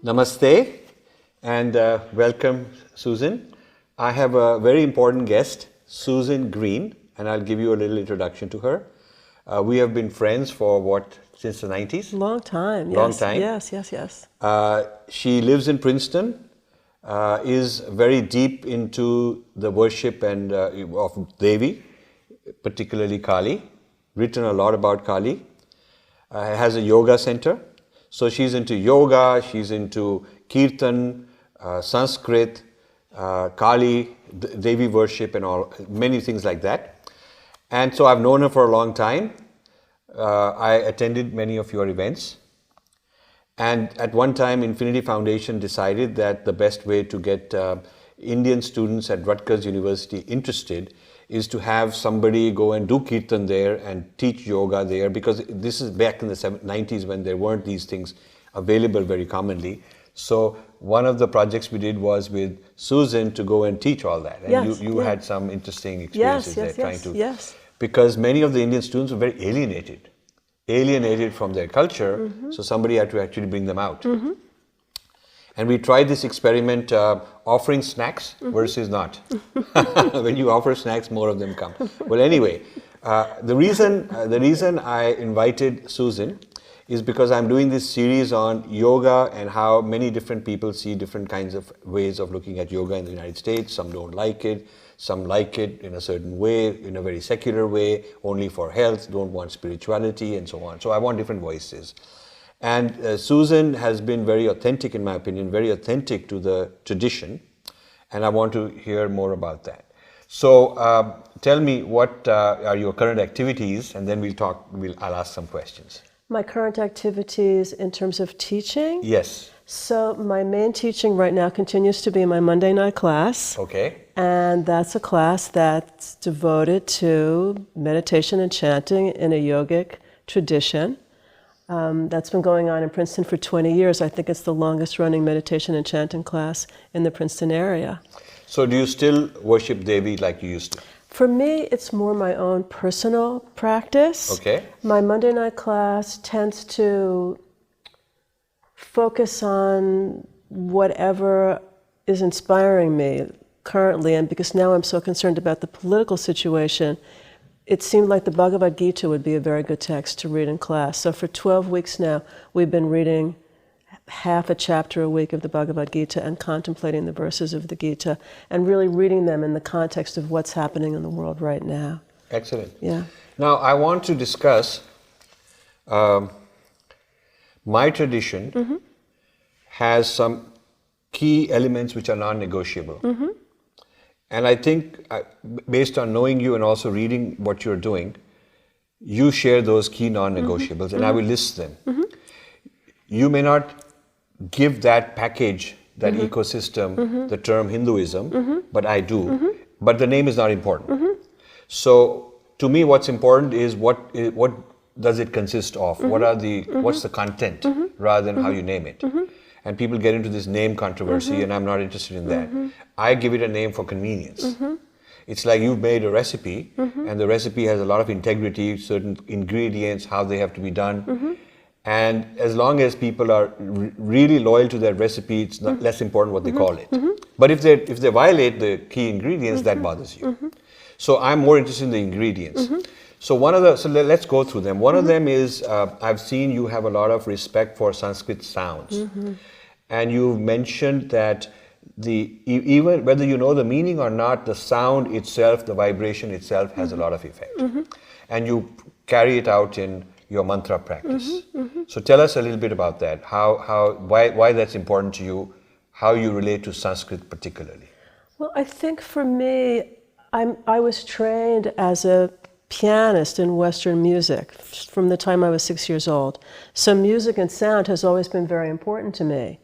Namaste and welcome, Suzin. I have a very important guest, Suzin Green, and I'll give you a little introduction to her. We have been friends for since the 90s? Long time, yes. Long time. Yes. She lives in Princeton, is very deep into the worship and of Devi, particularly Kali, written a lot about Kali, has a yoga center. So she's into yoga, she's into kirtan, Sanskrit, Kali, Devi worship and many things like that. And so I've known her for a long time. I attended many of your events. And at one time, Infinity Foundation decided that the best way to get Indian students at Rutgers University interested is to have somebody go and do kirtan there and teach yoga there, because this is back in the 90s when there weren't these things available very commonly. So one of the projects we did was with Suzin to go and teach all that. And you had some interesting experiences because many of the Indian students were very alienated from their culture, so somebody had to actually bring them out. And we tried this experiment offering snacks versus not. When you offer snacks, more of them come. Well, anyway, the reason I invited Suzin is because I'm doing this series on yoga and how many different people see different kinds of ways of looking at yoga in the United States. Some don't like it. Some like it in a certain way, in a very secular way, only for health, don't want spirituality, and so on. So I want different voices. And Suzin has been very authentic, in my opinion, very authentic to the tradition, and I want to hear more about that. So tell me, what are your current activities, and then I'll ask some questions. My current activities in terms of teaching? Yes. So my main teaching right now continues to be my Monday night class. Okay. And that's a class that's devoted to meditation and chanting in a yogic tradition. That's been going on in Princeton for 20 years. I think it's the longest running meditation and chanting class in the Princeton area. So do you still worship Devi like you used to? For me, it's more my own personal practice. Okay. My Monday night class tends to focus on whatever is inspiring me currently, and because now I'm so concerned about the political situation, it seemed like the Bhagavad Gita would be a very good text to read in class. So for 12 weeks now, we've been reading half a chapter a week of the Bhagavad Gita and contemplating the verses of the Gita and really reading them in the context of what's happening in the world right now. Excellent. Yeah. Now I want to discuss my tradition has some key elements which are non-negotiable. And I think, based on knowing you and also reading what you're doing, you share those key non-negotiables, and I will list them. You may not give that package, that ecosystem, the term Hinduism, but I do. But the name is not important. So, to me, what's important is what does it consist of? What's the content, rather than how you name it? And people get into this name controversy, and I'm not interested in that. I give it a name for convenience. It's like you've made a recipe, and the recipe has a lot of integrity, certain ingredients, how they have to be done. And as long as people are really loyal to their recipe, it's not less important what they call it. But if they violate the key ingredients, that bothers you. So I'm more interested in the ingredients. So let's go through them. One of them is, I've seen you have a lot of respect for Sanskrit sounds. And you've mentioned that even whether you know the meaning or not, the sound itself, the vibration itself has a lot of effect. And you carry it out in your mantra practice. So tell us a little bit about that, why that's important to you, how you relate to Sanskrit particularly. Well, I think for me, I was trained as a pianist in Western music from the time I was 6 years old. So music and sound has always been very important to me.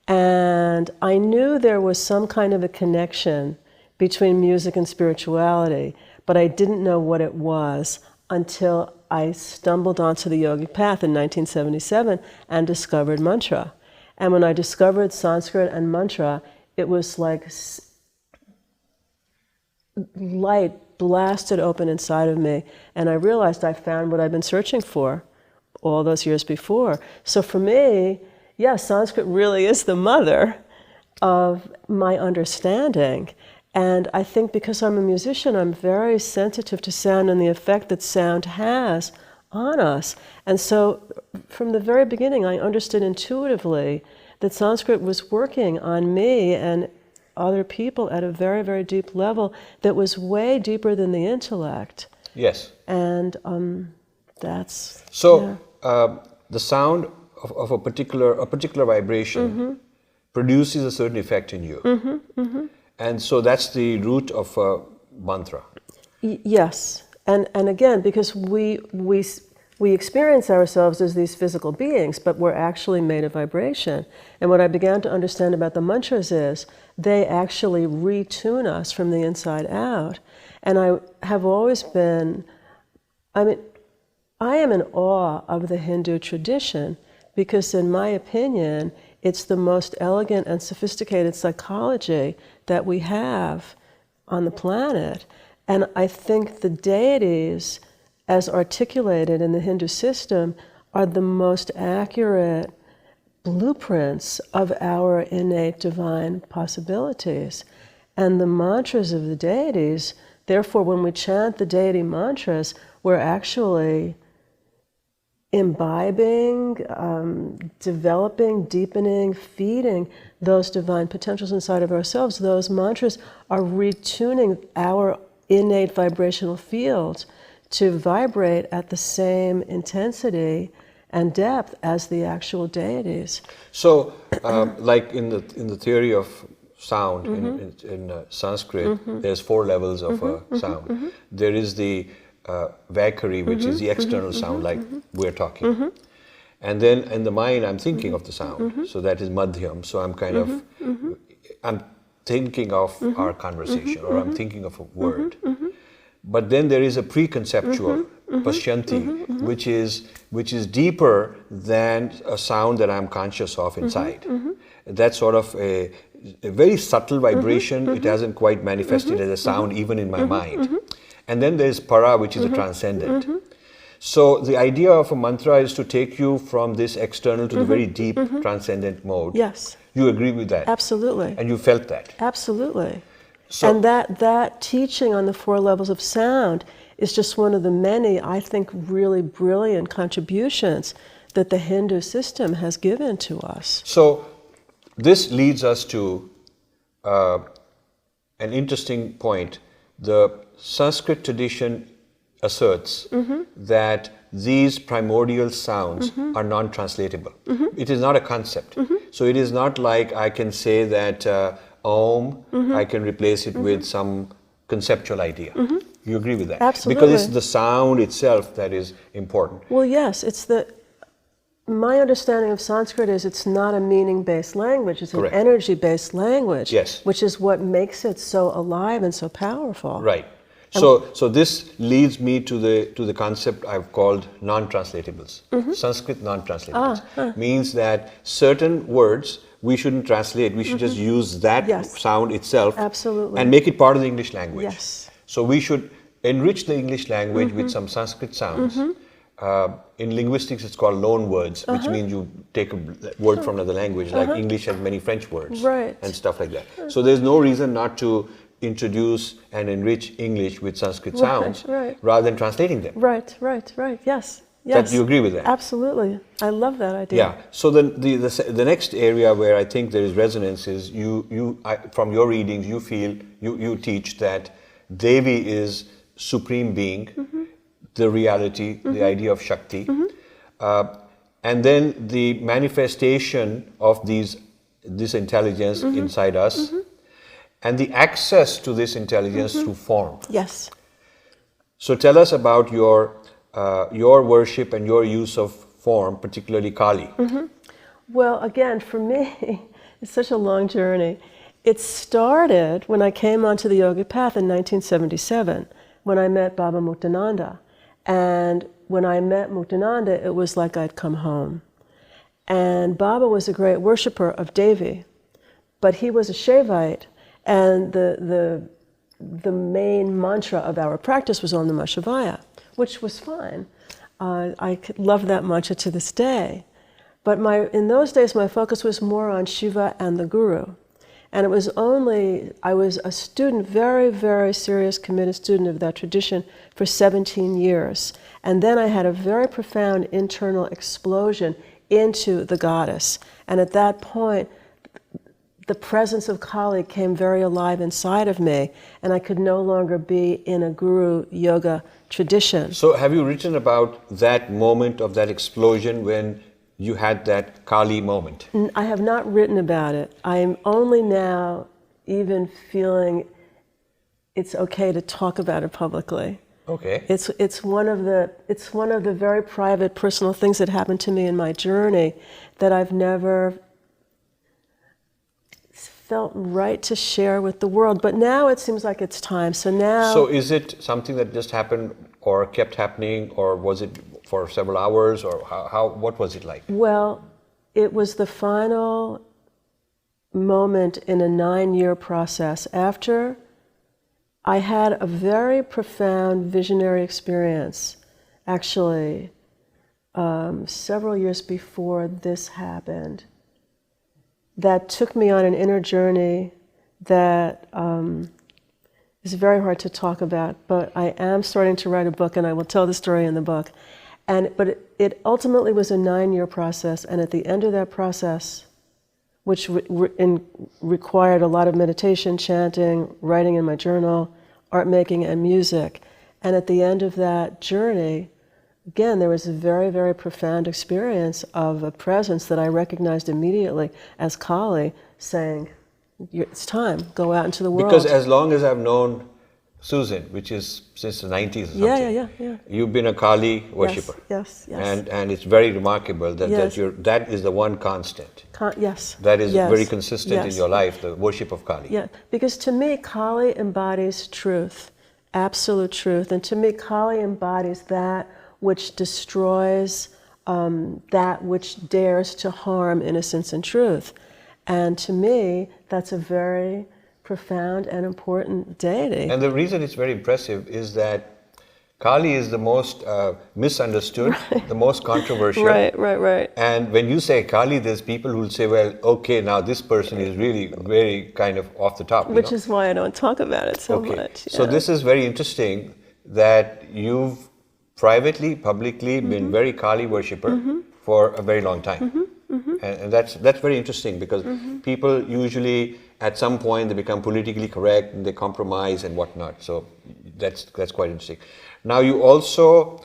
And I knew there was some kind of a connection between music and spirituality, but I didn't know what it was until I stumbled onto the yogic path in 1977 and discovered mantra. And when I discovered Sanskrit and mantra, it was like light blasted open inside of me, and I realized I found what I've been searching for all those years before. So for me, yes, Sanskrit really is the mother of my understanding. And I think because I'm a musician, I'm very sensitive to sound and the effect that sound has on us. And so from the very beginning, I understood intuitively that Sanskrit was working on me and other people at a very, very deep level that was way deeper than the intellect. Yes. And that's... So the sound of a particular vibration produces a certain effect in you. And so that's the root of a mantra. Yes. And again, because we experience ourselves as these physical beings, but we're actually made of vibration. And what I began to understand about the mantras is they actually retune us from the inside out. And I have always been, I am in awe of the Hindu tradition because, in my opinion, it's the most elegant and sophisticated psychology that we have on the planet. And I think the deities, as articulated in the Hindu system, are the most accurate blueprints of our innate divine possibilities. And the mantras of the deities, therefore, when we chant the deity mantras, we're actually imbibing, developing, deepening, feeding those divine potentials inside of ourselves. Those mantras are retuning our innate vibrational field to vibrate at the same intensity and depth as the actual deities. So, like in the theory of sound in Sanskrit, there's 4 levels of sound. There is the Vaikari, which is the external sound, like we're talking. And then in the mind, I'm thinking of the sound. So that is Madhyam. So I'm kind of, I'm thinking of our conversation, or I'm thinking of a word. But then there is a preconceptual, Pashyanti, which is deeper than a sound that I'm conscious of inside. That's sort of a very subtle vibration. It hasn't quite manifested as a sound even in my mind. And then there's para, which is a transcendent. So the idea of a mantra is to take you from this external to the very deep transcendent mode. Yes. You agree with that? Absolutely. And you felt that? Absolutely. So, and that teaching on the 4 levels of sound is just one of the many, I think, really brilliant contributions that the Hindu system has given to us. So this leads us to an interesting point. The Sanskrit tradition asserts that these primordial sounds are non-translatable. It is not a concept. So it is not like I can say that Om, I can replace it with some conceptual idea. You agree with that? Absolutely. Because it's the sound itself that is important. Well, yes, my understanding of Sanskrit is it's not a meaning-based language, it's Correct. an energy-based language, Yes. which is what makes it so alive and so powerful. Right. So this leads me to the concept I've called non-translatables. Sanskrit non-translatables means that certain words we shouldn't translate. We should just use that sound itself. Absolutely. And make it part of the English language. Yes. So we should enrich the English language with some Sanskrit sounds. In linguistics, it's called loan words, which means you take a word from another language, like English has many French words and stuff like that. So there's no reason not to introduce and enrich English with Sanskrit sounds rather than translating them. Right. Yes. Do you agree with that? Absolutely. I love that idea. Yeah. So then the next area where I think there is resonance is from your readings, you feel, you teach that Devi is supreme being, the reality, the idea of Shakti, and then the manifestation of this intelligence inside us, and the access to this intelligence through form. Yes. So tell us about your worship and your use of form, particularly Kali. Well, again, for me, it's such a long journey. It started when I came onto the yogic path in 1977, when I met Baba Muktananda. And when I met Muktananda, it was like I'd come home. And Baba was a great worshiper of Devi, but he was a Shaivite, and the main mantra of our practice was Om Namah Shivaya, which was fine. I love that mantra to this day. But in those days, my focus was more on Shiva and the Guru. And it was only, I was a student, very, very serious, committed student of that tradition for 17 years. And then I had a very profound internal explosion into the goddess. And at that point, the presence of Kali came very alive inside of me, and I could no longer be in a guru yoga tradition. So have you written about that moment of that explosion when you had that Kali moment? I have not written about it. I am only now even feeling it's okay to talk about it publicly. Okay. It's one of the very private, personal things that happened to me in my journey that I've never felt right to share with the world. But now it seems like it's time. So is it something that just happened or kept happening, or was it for several hours, or what was it like? Well, it was the final moment in a 9-year process after I had a very profound visionary experience, actually, several years before this happened, that took me on an inner journey that is very hard to talk about, but I am starting to write a book, and I will tell the story in the book. But it ultimately was a 9-year process, and at the end of that process, which required a lot of meditation, chanting, writing in my journal, art making, and music. And at the end of that journey, again, there was a very, very profound experience of a presence that I recognized immediately as Kali saying, it's time, go out into the world. Because as long as I've known Suzin, which is since the 90s or something, yeah. you've been a Kali worshipper. Yes. And it's very remarkable that, Yes. that is the one constant. Yes. That is Yes. very consistent in Yes. your life, the worship of Kali. Yeah, because to me, Kali embodies truth, absolute truth. And to me, Kali embodies that which destroys, that which dares to harm innocence and truth. And to me, that's a very profound and important deity. And the reason it's very impressive is that Kali is the most misunderstood, the most controversial. Right. And when you say Kali, there's people who will say, well, okay, now this person is really very kind of off the top. Which is why I don't talk about it so much. So this is very interesting that you've privately, publicly been very Kali worshipper for a very long time. And that's very interesting, because people usually at some point they become politically correct and they compromise and whatnot. So that's quite interesting. Now you also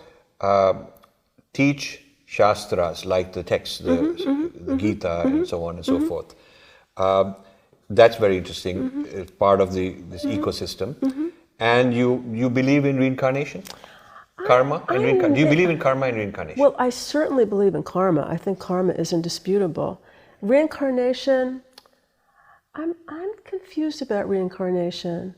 teach shastras, like the texts, the Gita and so on and so forth. That's very interesting. It's part of this ecosystem. And you believe in reincarnation? Karma and reincarnation. Do you believe in karma and reincarnation? Well, I certainly believe in karma. I think karma is indisputable. Reincarnation, I'm confused about reincarnation.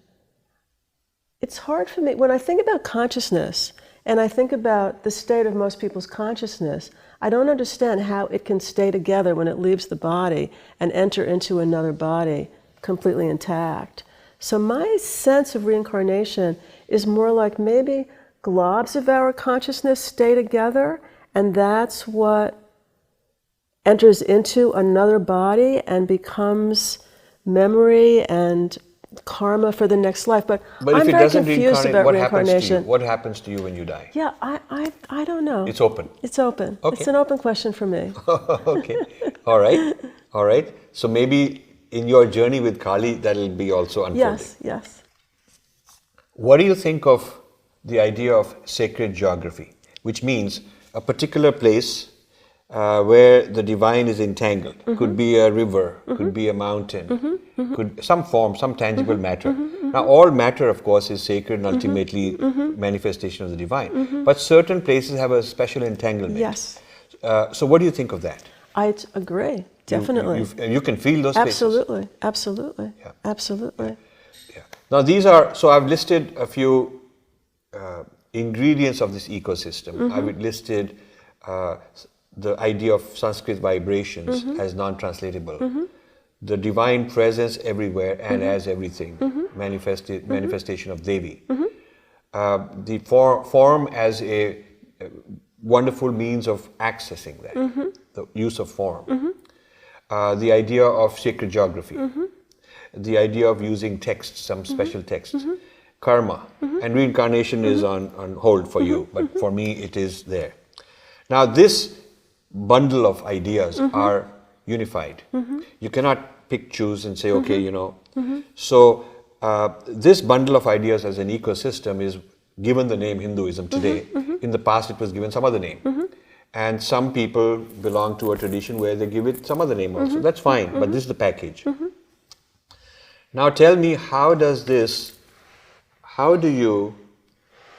It's hard for me. When I think about consciousness, and I think about the state of most people's consciousness, I don't understand how it can stay together when it leaves the body and enter into another body completely intact. So my sense of reincarnation is more like maybe globs of our consciousness stay together, and that's what enters into another body and becomes memory and karma for the next life. But I'm if it very doesn't confused about reincarnation. What happens to you when you die? Yeah, I don't know. It's open. It's open. Okay. It's an open question for me. Okay. All right. So maybe in your journey with Kali, that'll be also unfolding. Yes. What do you think of the idea of sacred geography, which means a particular place where the divine is entangled? Could be a river, could be a mountain, could some form, some tangible matter. Now, all matter, of course, is sacred and ultimately manifestation of the divine. But certain places have a special entanglement. Yes. So, what do you think of that? I agree. Definitely. You can feel those places. Absolutely. Yeah. Absolutely. Yeah. Now, these are, so I've listed a few ingredients of this ecosystem. I've listed the idea of Sanskrit vibrations as non-translatable. The divine presence everywhere and as everything, manifestation of Devi. The form as a wonderful means of accessing that. the use of form, the idea of sacred geography, the idea of using texts, some special texts, karma, and reincarnation is on hold for you, but for me it is there. Now this bundle of ideas are unified. You cannot pick, choose and say, okay, you know. So this bundle of ideas as an ecosystem is given the name Hinduism today. In the past it was given some other name. And some people belong to a tradition where they give it some other name also. That's fine, but this is the package. Now tell me, how do you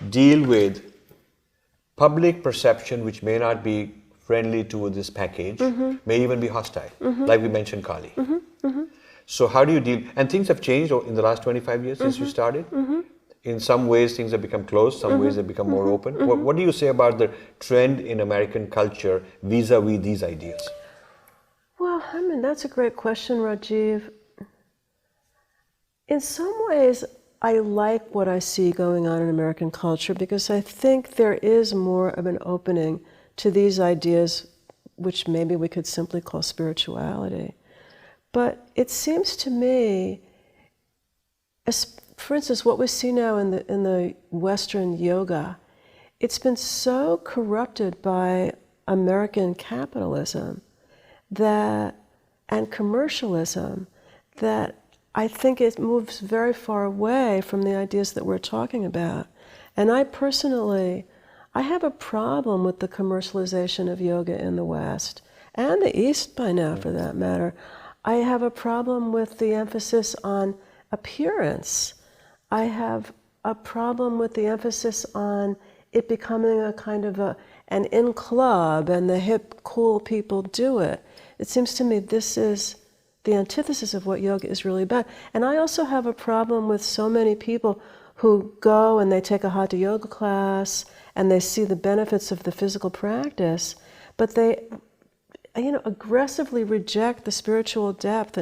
deal with public perception which may not be friendly to this package, may even be hostile, like we mentioned Kali. So how do you deal, and things have changed in the last 25 years since you started. In some ways things have become closed, some ways they've become more open. What do you say about the trend in American culture vis-a-vis these ideas? Well, I mean, that's a great question, Rajiv. In some ways, I like what I see going on in American culture because I think there is more of an opening to these ideas, which maybe we could simply call spirituality. But it seems to me, for instance, what we see now in the Western yoga, it's been so corrupted by American capitalism and commercialism that I think it moves very far away from the ideas that we're talking about. And I have a problem with the commercialization of yoga in the West, and the East by now for that matter. I have a problem with the emphasis on appearance. I have a problem with the emphasis on it becoming a kind of an in club and the hip, cool people do it. It seems to me this is the antithesis of what yoga is really about. And I also have a problem with so many people who go and they take a hatha yoga class and they see the benefits of the physical practice, but they aggressively reject the spiritual depth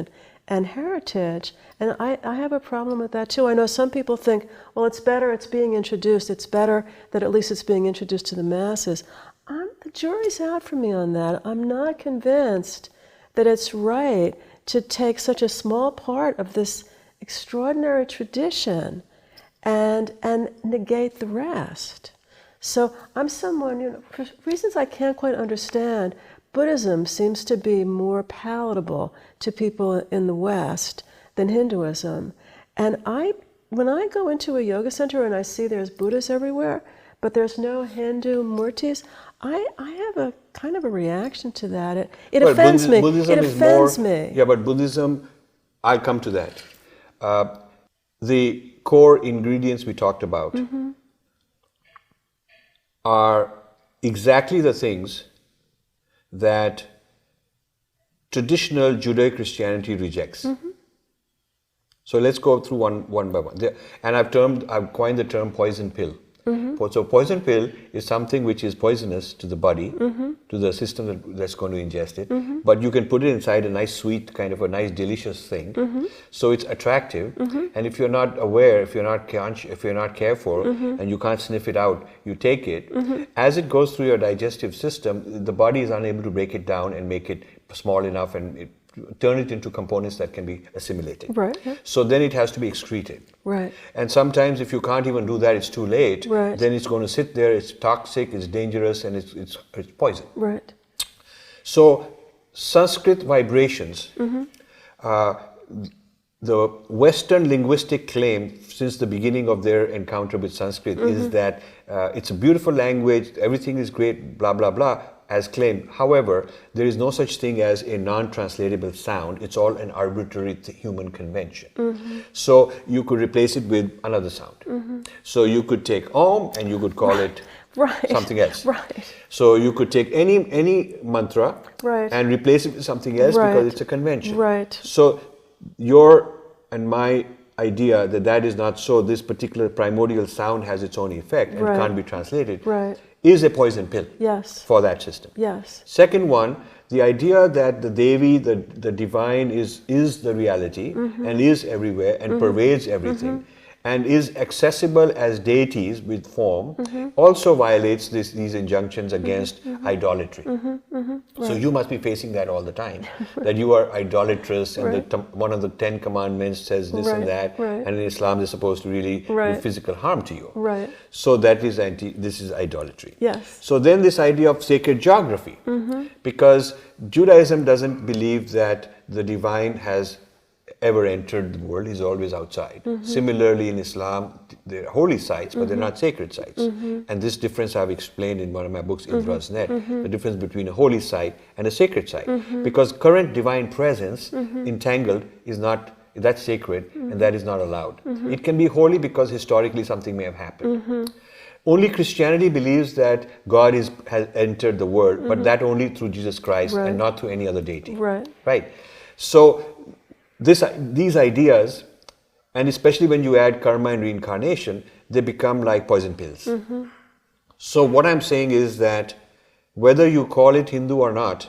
and heritage. And I have a problem with that too. I know some people think, well, it's better it's being introduced. It's better that at least it's being introduced to the masses. The jury's out for me on that. I'm not convinced that it's right to take such a small part of this extraordinary tradition and negate the rest. So I'm someone, for reasons I can't quite understand, Buddhism seems to be more palatable to people in the West than Hinduism. And when I go into a yoga center and I see there's Buddhas everywhere, but there's no Hindu murtis, I have a kind of a reaction to that. It offends me. It offends me. Yeah, but Buddhism, I'll come to that. The core ingredients we talked about are exactly the things that traditional Judeo-Christianity rejects. So let's go through one by one. And I've coined the term poison pill. So poison pill is something which is poisonous to the body, to the system that's going to ingest it. But you can put it inside a nice sweet, kind of a nice delicious thing. So it's attractive. And if you're not aware, if you're not careful, and you can't sniff it out, you take it. As it goes through your digestive system, the body is unable to break it down and make it small enough and turn it into components that can be assimilated. Right. Yeah. So then it has to be excreted. Right. And sometimes if you can't even do that, it's too late. Right. Then it's going to sit there, it's toxic, it's dangerous, and it's poison. Right. So Sanskrit vibrations, the Western linguistic claim since the beginning of their encounter with Sanskrit is that it's a beautiful language, everything is great, blah, blah, blah, as claimed. However, there is no such thing as a non-translatable sound. It's all an arbitrary human convention. So you could replace it with another sound. So you could take Om and you could call it something else. So you could take any mantra and replace it with something else because it's a convention. So your and my idea that is not so, this particular primordial sound has its own effect and can't be translated, is a poison pill for that system. Second one, the idea that the Devi, the divine, is the reality and is everywhere and pervades everything. and is accessible as deities with form, also violates these injunctions against idolatry. So you must be facing that all the time, that you are idolatrous, and one of the 10 commandments says this and that, and in Islam they're supposed to really do physical harm to you. So this is idolatry. Yes. So then this idea of sacred geography, because Judaism doesn't believe that the divine has ever entered the world, he's always outside. Similarly, in Islam, they're holy sites, but they're not sacred sites. And this difference I've explained in one of my books, Indra's Net, the difference between a holy site and a sacred site. Because current divine presence, entangled, is not, that's sacred, and that is not allowed. It can be holy because historically something may have happened. Only Christianity believes that God has entered the world, but that only through Jesus Christ and not through any other deity. Right. So these ideas, and especially when you add karma and reincarnation, they become like poison pills. So what I'm saying is that whether you call it Hindu or not,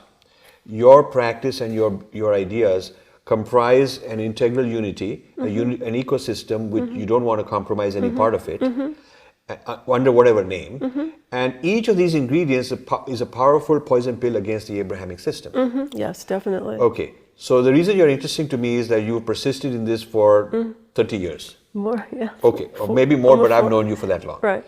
your practice and your ideas comprise an integral unity, an ecosystem which you don't want to compromise any part of it, under whatever name. And each of these ingredients is a powerful poison pill against the Abrahamic system. Yes, definitely. Okay. So the reason you're interesting to me is that you've persisted in this for 30 years. More, yeah. Okay, or maybe more, but I've known you for that long. Right.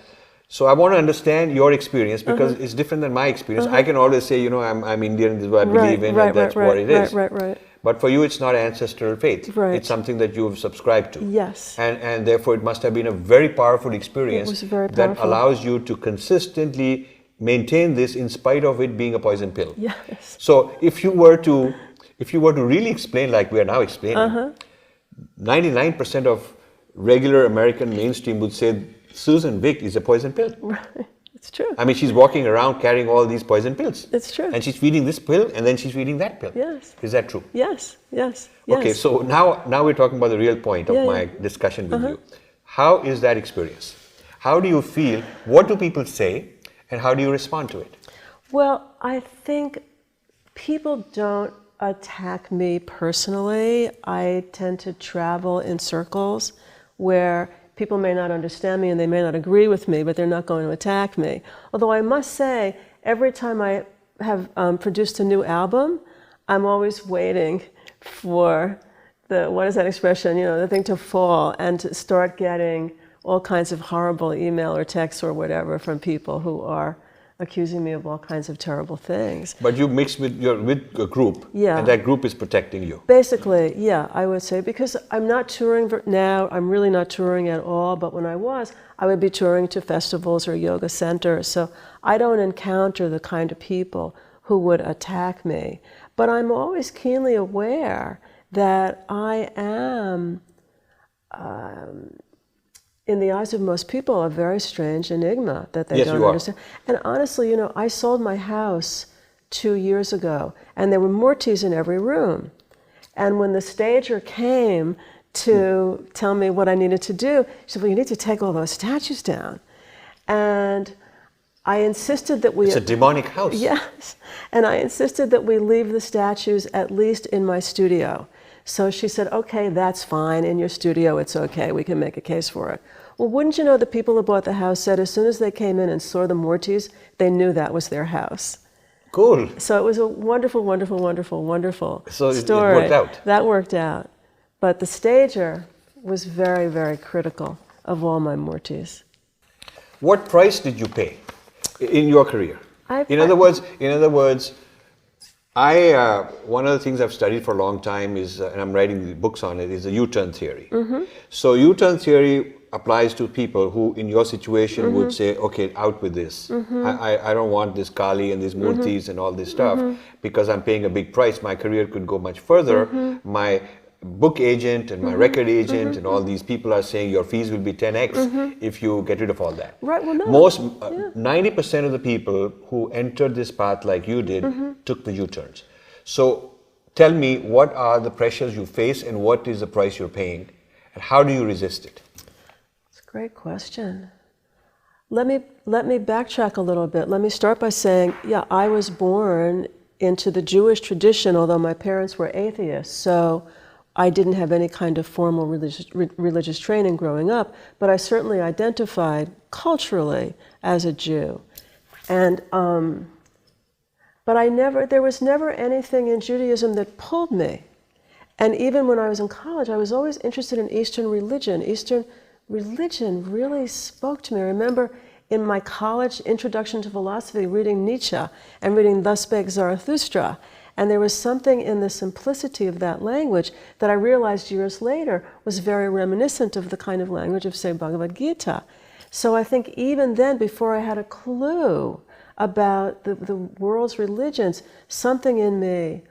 So I want to understand your experience, because it's different than my experience. I can always say, you know, I'm Indian, this is what I believe in, and that's what it is. Right. But for you, it's not ancestral faith. It's something that you've subscribed to. Yes. And therefore, it must have been a very powerful experience. It was very powerful. That allows you to consistently maintain this in spite of it being a poison pill. Yes. So if you were to really explain like we are now explaining, 99% of regular American mainstream would say Susan Vick is a poison pill. Right. It's true. I mean, she's walking around carrying all these poison pills. It's true. And she's feeding this pill, and then she's feeding that pill. Yes. Is that true? Yes. Okay, so now we're talking about the real point of my discussion with you. How is that experience? How do you feel? What do people say? And how do you respond to it? Well, I think people don't attack me personally. I tend to travel in circles where people may not understand me and they may not agree with me, but they're not going to attack me. Although I must say, every time I have produced a new album, I'm always waiting for what is that expression, the thing to fall and to start getting all kinds of horrible email or texts or whatever from people who are accusing me of all kinds of terrible things. But you mix with a group, and that group is protecting you. Basically, yeah, I would say, because I'm not touring now, I'm really not touring at all, but when I would be touring to festivals or yoga centers, so I don't encounter the kind of people who would attack me. But I'm always keenly aware that I am, in the eyes of most people, a very strange enigma that they don't understand. And honestly, I sold my house 2 years ago, and there were murtis in every room. And when the stager came to tell me what I needed to do, she said, well, you need to take all those statues down. And I insisted that It's a demonic house. Yes. And I insisted that we leave the statues at least in my studio. So she said, okay, that's fine. In your studio, it's okay. We can make a case for it. Well, wouldn't you know, the people who bought the house said as soon as they came in and saw the murtis, they knew that was their house. Cool. So it was a wonderful, wonderful, wonderful, wonderful story. It worked out. That worked out. But the stager was very, very critical of all my murtis. What price did you pay in your career? In other words, one of the things I've studied for a long time is, and I'm writing books on it, is the Uturn theory. So Uturn theory applies to people who, in your situation, would say, okay, out with this. I don't want this Kali and these murtis and all this stuff, because I'm paying a big price. My career could go much further. My book agent and my record agent and all these people are saying your fees will be 10x if you get rid of all that. Right, well, no. 90% of the people who entered this path like you did took the U-turns. So tell me, what are the pressures you face and what is the price you're paying, and how do you resist it? It's a great question. Let me backtrack a little bit. Let me start by saying, yeah, I was born into the Jewish tradition, although my parents were atheists. So I didn't have any kind of formal religious training growing up, but I certainly identified culturally as a Jew. And, but there was never anything in Judaism that pulled me. And even when I was in college, I was always interested in Eastern religion. Eastern religion really spoke to me. I remember in my college introduction to philosophy reading Nietzsche and reading Thus Spake Zarathustra. And there was something in the simplicity of that language that I realized years later was very reminiscent of the kind of language of, say, Bhagavad Gita. So I think even then, before I had a clue about the world's religions, something in me,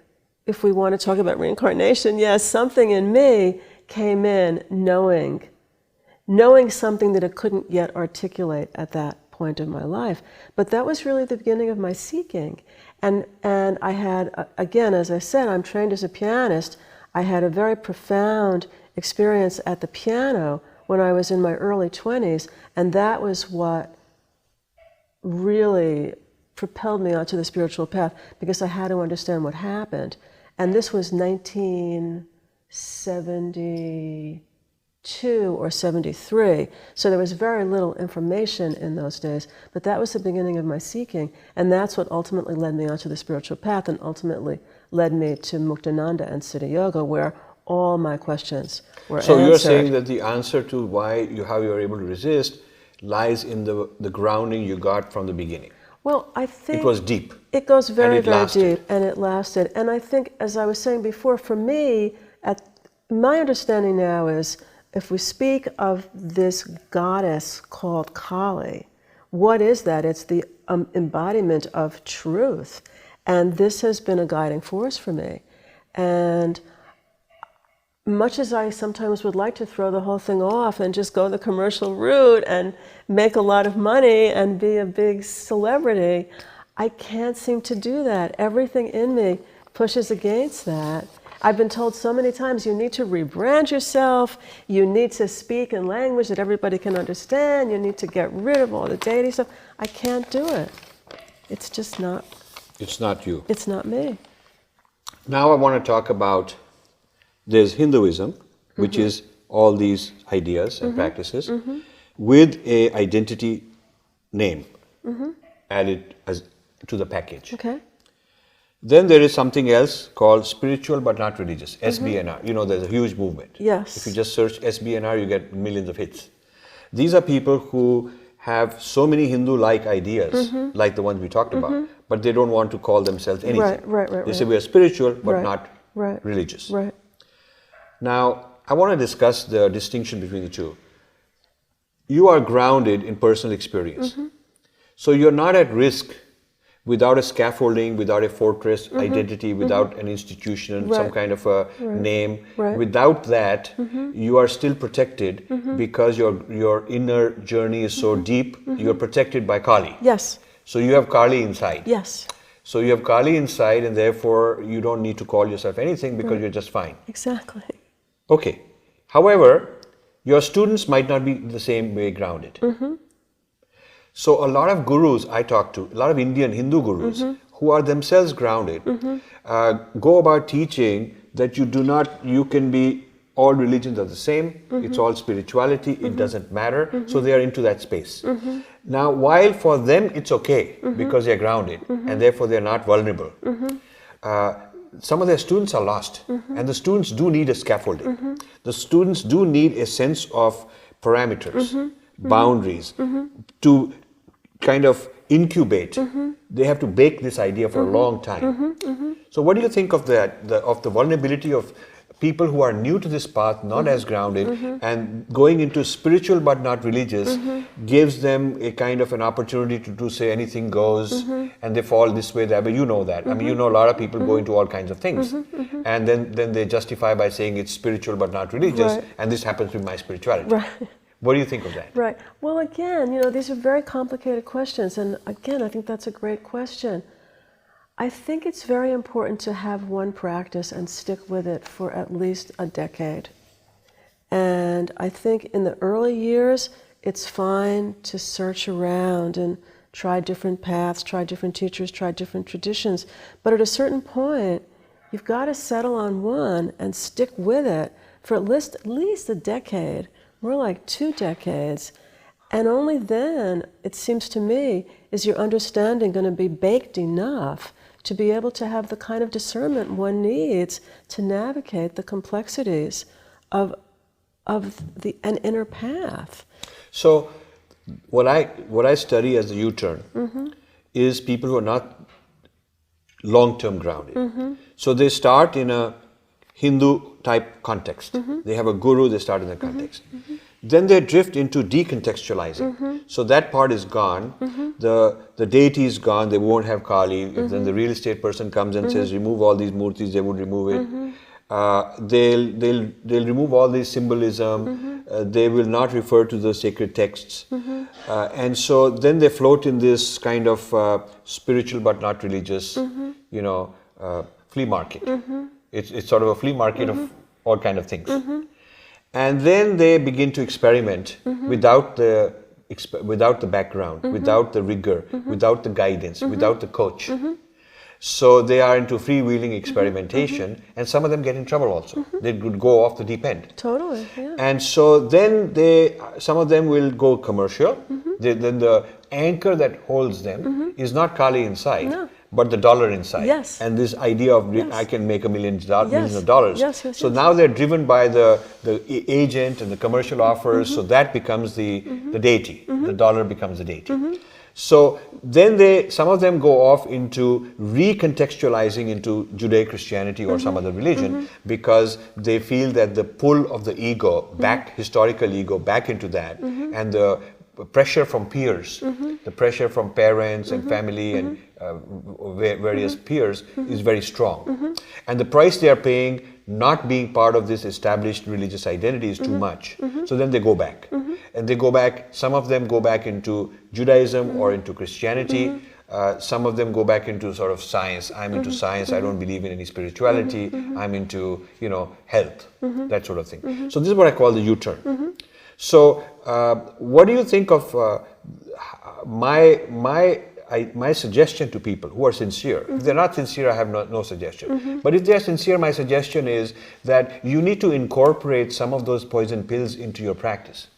if we want to talk about reincarnation, yes, something in me came in knowing something that it couldn't yet articulate at that point in my life. But that was really the beginning of my seeking. And I had, again, as I said, I'm trained as a pianist. I had a very profound experience at the piano when I was in my early 20s, and that was what really propelled me onto the spiritual path, because I had to understand what happened. And this was 1972 or 73, so there was very little information in those days, but that was the beginning of my seeking, and that's what ultimately led me onto the spiritual path, and ultimately led me to Muktananda and Siddha Yoga, where all my questions were answered. So you're saying that the answer to how you're able to resist lies in the grounding you got from the beginning. Well, I think it was deep. It goes very, very lasted. deep, and it lasted. And I think, as I was saying before, for me, my understanding now is, if we speak of this goddess called Kali, what is that? It's the embodiment of truth. And this has been a guiding force for me. And much as I sometimes would like to throw the whole thing off and just go the commercial route and make a lot of money and be a big celebrity, I can't seem to do that. Everything in me pushes against that. I've been told so many times, you need to rebrand yourself, you need to speak in language that everybody can understand, you need to get rid of all the deity stuff. I can't do it. It's just not. It's not you. It's not me. Now I want to talk about, there's Hinduism, which is all these ideas and practices, with a identity name added to the package. Okay. Then there is something else called spiritual but not religious, SBNR. You know, there's a huge movement. Yes. If you just search SBNR, you get millions of hits. These are people who have so many Hindu-like ideas, like the ones we talked about, but they don't want to call themselves anything. Right. They say we are spiritual but not religious. Right. Now, I want to discuss the distinction between the two. You are grounded in personal experience. So you're not at risk without a scaffolding, without a fortress identity, without an institution, some kind of a name. Without that, you are still protected because your inner journey is so deep. You're protected by Kali. Yes. So you have Kali inside. Yes. So you have Kali inside, and therefore you don't need to call yourself anything because you're just fine. Exactly. Okay. However, your students might not be the same way grounded. So a lot of gurus I talk to, a lot of Indian Hindu gurus who are themselves grounded, go about teaching that you can be, all religions are the same, it's all spirituality, it doesn't matter, so they are into that space. Now, while for them it's okay because they're grounded and therefore they're not vulnerable, some of their students are lost, and the students do need a scaffolding. The students do need a sense of parameters, boundaries, to kind of incubate. They have to bake this idea for a long time. So what do you think of that, of the vulnerability of people who are new to this path, not as grounded, and going into spiritual but not religious, gives them a kind of an opportunity to say anything goes, and they fall this way, that way. You know that. I mean, you know a lot of people go into all kinds of things, and then they justify by saying it's spiritual but not religious, and this happens with my spirituality. What do you think of that? Right. Well, again, these are very complicated questions, and again, I think that's a great question. I think it's very important to have one practice and stick with it for at least a decade. And I think in the early years, it's fine to search around and try different paths, try different teachers, try different traditions. But at a certain point, you've got to settle on one and stick with it for at least a decade, more like 2 decades. And only then, it seems to me, is your understanding going to be baked enough to be able to have the kind of discernment one needs to navigate the complexities of an inner path. So, what I study as a Uturn is people who are not long-term grounded. So they start in a Hindu type context. They have a guru, they start in that context. Then they drift into decontextualizing. So that part is gone. The deity is gone. They won't have Kali. If then the real estate person comes and says, remove all these murtis, they would remove it. They'll remove all this symbolism. They will not refer to the sacred texts. And so then they float in this kind of spiritual but not religious, flea market. It's sort of a flea market of all kind of things. And then they begin to experiment without the background, without the rigor, without the guidance, without the coach. So they are into freewheeling experimentation, and some of them get in trouble also. They could go off the deep end. Totally, yeah. And so then some of them will go commercial. Then the anchor that holds them is not Kali inside, but the dollar inside. Yes. And this idea of I can make millions of dollars. So now they're driven by the agent and the commercial offers. So that becomes the deity. The dollar becomes the deity. So then some of them go off into recontextualizing into Judeo-Christianity or some other religion because they feel that the pull of the ego, historical ego, back into that, and the pressure from peers, the pressure from parents and family and various peers is very strong. And the price they are paying, not being part of this established religious identity, is too much. So then they go back. And they go back, some of them go back into Judaism or into Christianity. Some of them go back into sort of science. I'm into science, I don't believe in any spirituality. I'm into, health, that sort of thing. So this is what I call the U-turn. So what do you think of my suggestion to people who are sincere? If they're not sincere, I have no suggestion. But if they're sincere, my suggestion is that you need to incorporate some of those poison pills into your practice.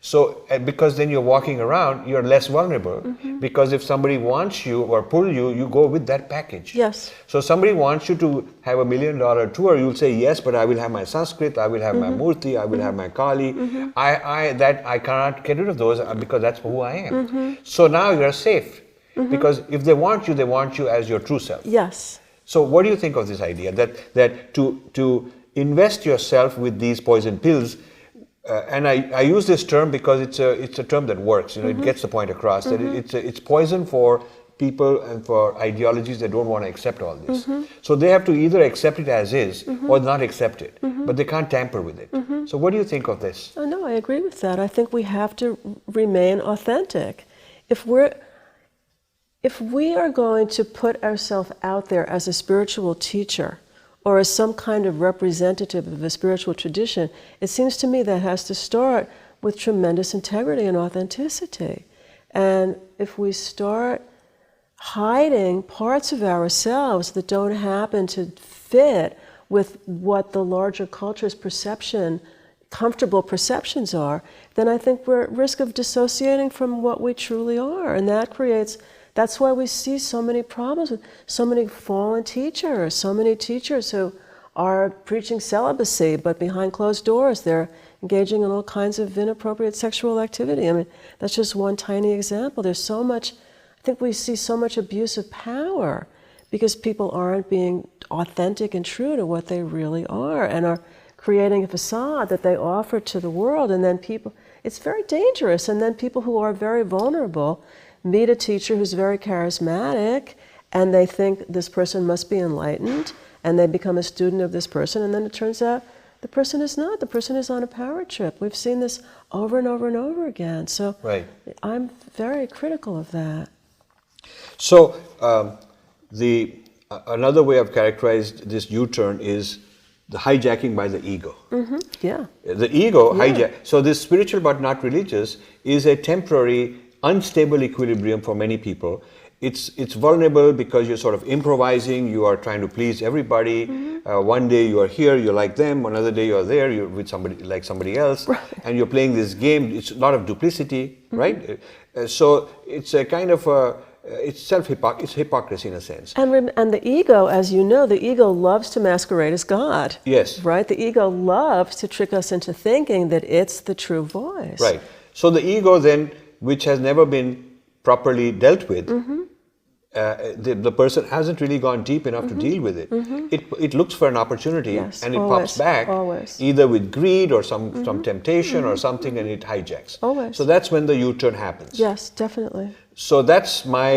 So, because then you're walking around, you're less vulnerable. Because if somebody wants you or pull you, you go with that package. Yes. So somebody wants you to have $1 million tour, you'll say, yes, but I will have my Sanskrit, I will have my Murti, I will have my Kali. I cannot get rid of those because that's who I am. So now you're safe. Because if they want you as your true self. Yes. So what do you think of this idea that to invest yourself with these poison pills? And I use this term because it's a term that works. It gets the point across that it's poison for people and for ideologies that don't want to accept all this. So they have to either accept it as is or not accept it, but they can't tamper with it. So what do you think of this? Oh, no, I agree with that. I think we have to remain authentic. If we are going to put ourselves out there as a spiritual teacher or as some kind of representative of a spiritual tradition, it seems to me that has to start with tremendous integrity and authenticity. And if we start hiding parts of ourselves that don't happen to fit with what the larger culture's comfortable perceptions are, then I think we're at risk of dissociating from what we truly are. And that's why we see so many problems with so many fallen teachers, so many teachers who are preaching celibacy, but behind closed doors they're engaging in all kinds of inappropriate sexual activity. I mean, that's just one tiny example. There's so much, I think we see so much abuse of power because people aren't being authentic and true to what they really are and are creating a facade that they offer to the world. And then it's very dangerous. And then people who are very vulnerable meet a teacher who's very charismatic, and they think this person must be enlightened, and they become a student of this person, and then it turns out the person is not. The person is on a power trip. We've seen this over and over and over again. So I'm very critical of that. So another way I've characterized this U-turn is the hijacking by the ego. Yeah. The ego hijack. So this spiritual but not religious is a temporary unstable equilibrium for many people. it's vulnerable because you're sort of improvising, you are trying to please everybody. One day you are here, you're like them, another day you're there, you're with somebody like somebody else, and you're playing this game. It's a lot of duplicity, right? So it's a kind of it's hypocrisy in a sense. And the ego, as you know, the ego loves to masquerade as God. Yes. Right? The ego loves to trick us into thinking that it's the true voice. Right. So the ego then, which has never been properly dealt with, the person hasn't really gone deep enough to deal with it. It looks for an opportunity, and it pops back either with greed or some temptation or something, and it hijacks. So that's when the U-turn happens. Yes, definitely. So that's my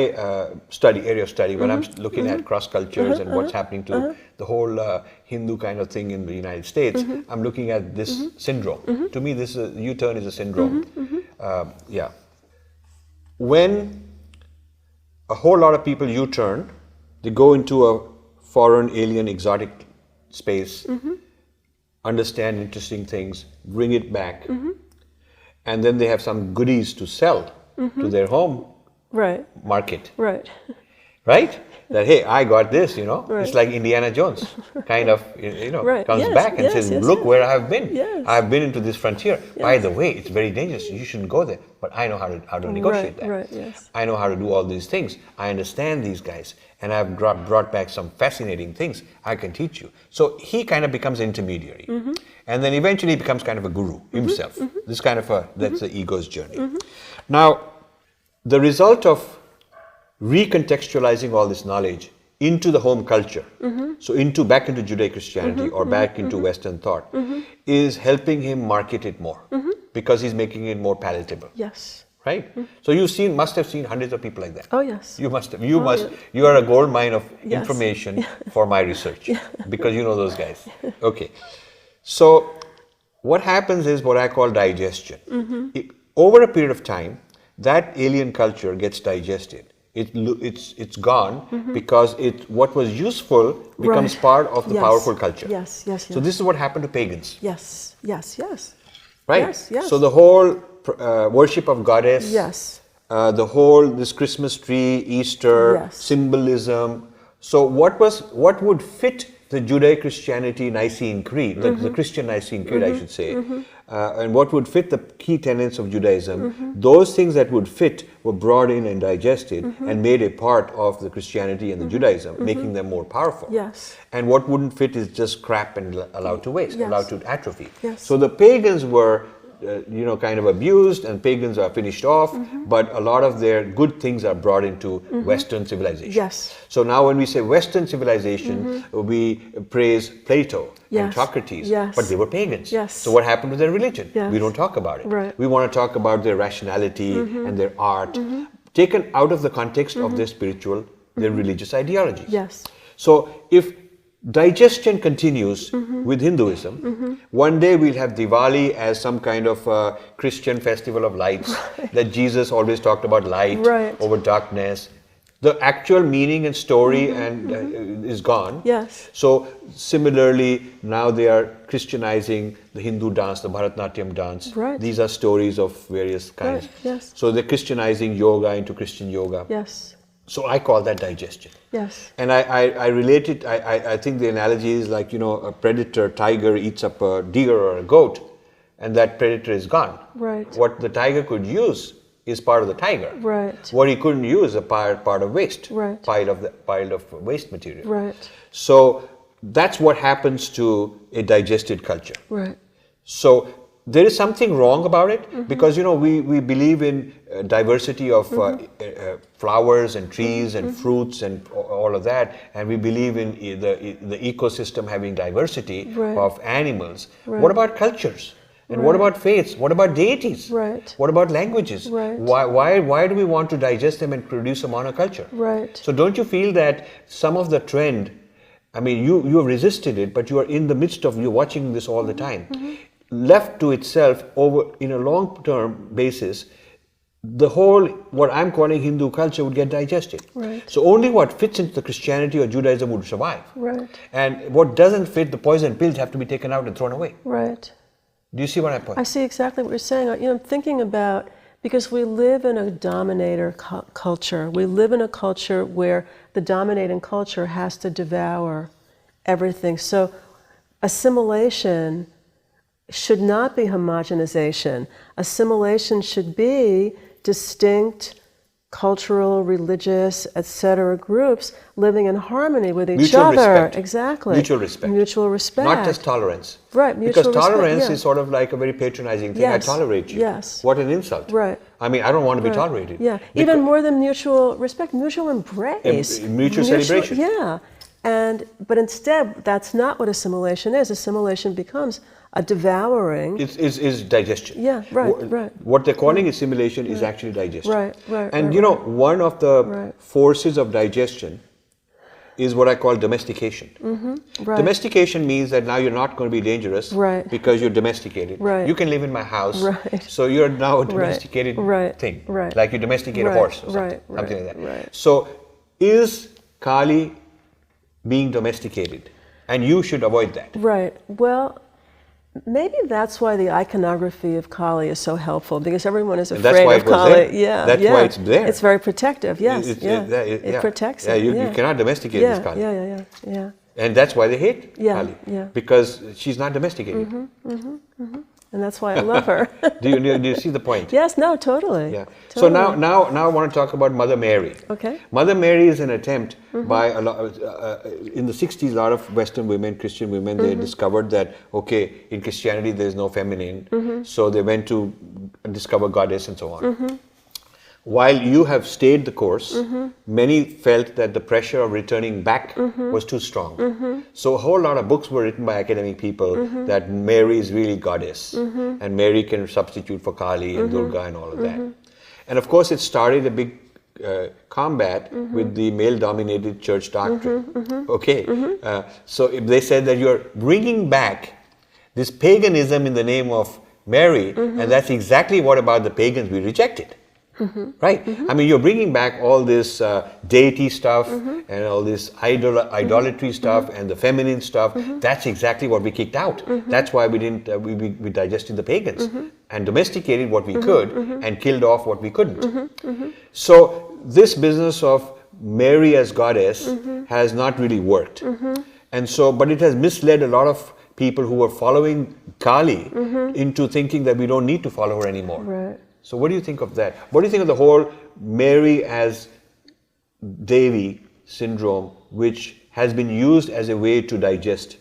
area of study when I'm looking at cross cultures and what's happening to the whole Hindu kind of thing in the United States. I'm looking at this syndrome. To me, this U-turn is a syndrome. Yeah. When a whole lot of people U-turn, they go into a foreign, alien, exotic space, understand interesting things, bring it back, and then they have some goodies to sell to their home market. Right? That, hey, I got this, It's like Indiana Jones, kind of, comes back and says, look where I have been. I've been into this frontier. By the way, it's very dangerous. You shouldn't go there. But I know how to negotiate that. I know how to do all these things. I understand these guys. And I've brought back some fascinating things. I can teach you. So he kind of becomes intermediary. And then eventually he becomes kind of a guru himself. This kind of that's the ego's journey. Now, the result of recontextualizing all this knowledge into the home culture, so back into Judeo-Christianity or back into Western thought, is helping him market it more because he's making it more palatable. Yes. Right? So you must have seen hundreds of people like that. Oh yes. You must have. You are a gold mine of information for my research because you know those guys. Okay. So what happens is what I call digestion. Over a period of time, that alien culture gets digested. It's gone because what was useful becomes part of the powerful culture. Yes. So this is what happened to pagans. Yes. Right? Yes. So the whole worship of goddess, the whole this Christmas tree, Easter, symbolism. So what would fit the Judeo-Christianity Nicene Creed, the Christian Nicene Creed, I should say, and what would fit the key tenets of Judaism, those things that would fit were brought in and digested and made a part of the Christianity and the Judaism, making them more powerful. And what wouldn't fit is just crap and allowed to waste, allowed to atrophy. So the pagans were kind of abused, and pagans are finished off, but a lot of their good things are brought into Western civilization. So now when we say Western civilization, we praise Plato and Socrates, but they were pagans. So what happened to their religion? We don't talk about it. We want to talk about their rationality and their art, taken out of the context of their spiritual, their religious ideology. So if digestion continues with Hinduism, one day we'll have Diwali as some kind of Christian festival of lights, that Jesus always talked about light over darkness. The actual meaning and story is gone. So similarly, now they are Christianizing the Hindu dance, the Bharatanatyam dance. These are stories of various kinds. So they're Christianizing yoga into Christian yoga. So I call that digestion. And I relate it, I think the analogy is like, a predator, tiger eats up a deer or a goat, and that predator is gone. What the tiger could use is part of the tiger. What he couldn't use is a part of waste, pile of waste material. So that's what happens to a digested culture. So there is something wrong about it because we believe in diversity of flowers and trees and fruits and all of that, and we believe in the ecosystem having diversity of animals. What about cultures? And what about faiths? What about deities? What about languages? Why do we want to digest them and produce a monoculture? So don't you feel that some of the trend, I mean, you have resisted it, but you are in the midst of, you're watching this all the time. Left to itself over in a long-term basis, the whole, what I'm calling Hindu culture would get digested. So only what fits into the Christianity or Judaism would survive. And what doesn't fit, the poison pills have to be taken out and thrown away. Do you see what I point? I see exactly what you're saying. I'm thinking about Because we live in a dominator culture. We live in a culture where the dominating culture has to devour everything. So assimilation should not be homogenization. Assimilation should be distinct cultural, religious, etc. groups living in harmony with each Mutual other. respect. Exactly. Mutual respect. Mutual respect. Not just tolerance. Right. Mutual because tolerance respect, is sort of like a very patronizing thing. Yes. I tolerate you. Yes. What an insult. Right. I mean, I don't want to be Right. tolerated. Yeah. Even more than mutual respect, mutual embrace. Mutual celebration. Yeah. But instead, that's not what assimilation is. Assimilation becomes a devouring. Is digestion. Yeah, right. What they're calling assimilation is actually digestion. Right. And one of the forces of digestion is what I call domestication. Right. Domestication means that now you're not going to be dangerous because you're domesticated. Right. You can live in my house. Right. So you're now a domesticated thing. Right. Like you domesticate a horse or something, Right. something like that. Right. So is Kali being domesticated? And you should avoid that. Right. Well, maybe that's why the iconography of Kali is so helpful, because everyone is afraid of Kali. There. Yeah, that's why it's there. It's very protective. Yes, it protects it. You cannot domesticate this Kali. Yeah. And that's why they hate Kali. Yeah. Because she's not domesticated. And that's why I love her. Do you see the point? Yes. No. Totally. Yeah. Totally. So now I want to talk about Mother Mary. Okay. Mother Mary is an attempt by a lot in the 60s. A lot of Western women, Christian women, they discovered that in Christianity there is no feminine, so they went to discover goddess and so on. While you have stayed the course, many felt that the pressure of returning back was too strong. So a whole lot of books were written by academic people that Mary is really goddess, and Mary can substitute for Kali and Durga and all of that. And of course it started a big combat with the male-dominated church doctrine. So if they said that you're bringing back this paganism in the name of Mary, and that's exactly what about the pagans we rejected. Right? I mean, you're bringing back all this deity stuff and all this idolatry stuff and the feminine stuff. That's exactly what we kicked out. That's why we didn't. We digested the pagans and domesticated what we could and killed off what we couldn't. So this business of Mary as goddess has not really worked, and so but it has misled a lot of people who were following Kali into thinking that we don't need to follow her anymore. Right. So what do you think of that? What do you think of the whole Mary as Devi syndrome, which has been used as a way to digest?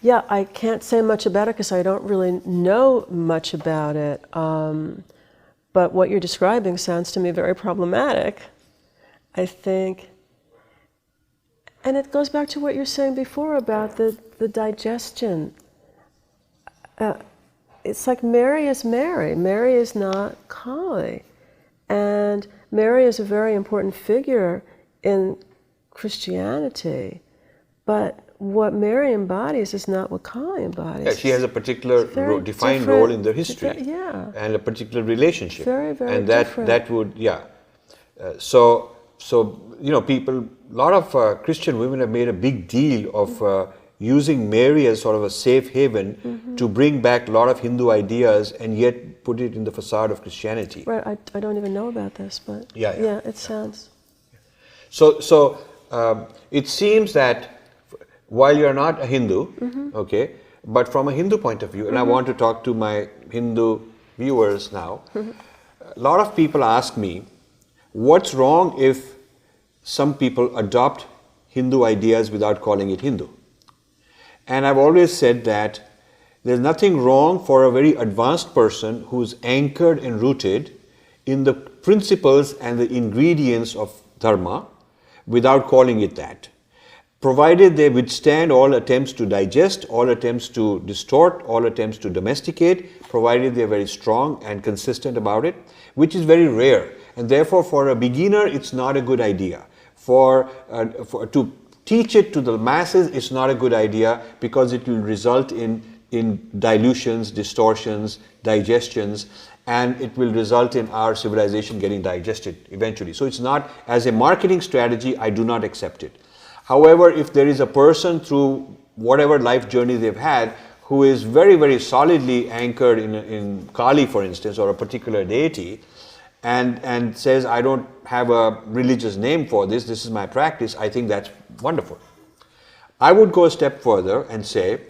Yeah, I can't say much about it because I don't really know much about it. But what you're describing sounds to me very problematic, I think. And it goes back to what you're saying before about the digestion. It's like Mary is Mary. Mary is not Kali. And Mary is a very important figure in Christianity. But what Mary embodies is not what Kali embodies. Yeah, she has a particular defined role in the history and a particular relationship. Very, very and different. that would, So people, a lot of Christian women have made a big deal of using Mary as sort of a safe haven to bring back a lot of Hindu ideas and yet put it in the facade of Christianity. Right, I don't even know about this, but yeah, it sounds. So it seems that while you're not a Hindu, but from a Hindu point of view, and I want to talk to my Hindu viewers now, a lot of people ask me, what's wrong if some people adopt Hindu ideas without calling it Hindu? And I've always said that there's nothing wrong for a very advanced person who's anchored and rooted in the principles and the ingredients of dharma without calling it that, provided they withstand all attempts to digest, all attempts to distort, all attempts to domesticate, provided they're very strong and consistent about it, which is very rare. And therefore, for a beginner, it's not a good idea. To teach it to the masses is not a good idea because it will result in dilutions, distortions, digestions, and it will result in our civilization getting digested eventually. So it's not, as a marketing strategy, I do not accept it. However, if there is a person through whatever life journey they've had who is very, very solidly anchored in Kali, for instance, or a particular deity, and says, I don't have a religious name for this, this is my practice, I think that's wonderful. I would go a step further and say,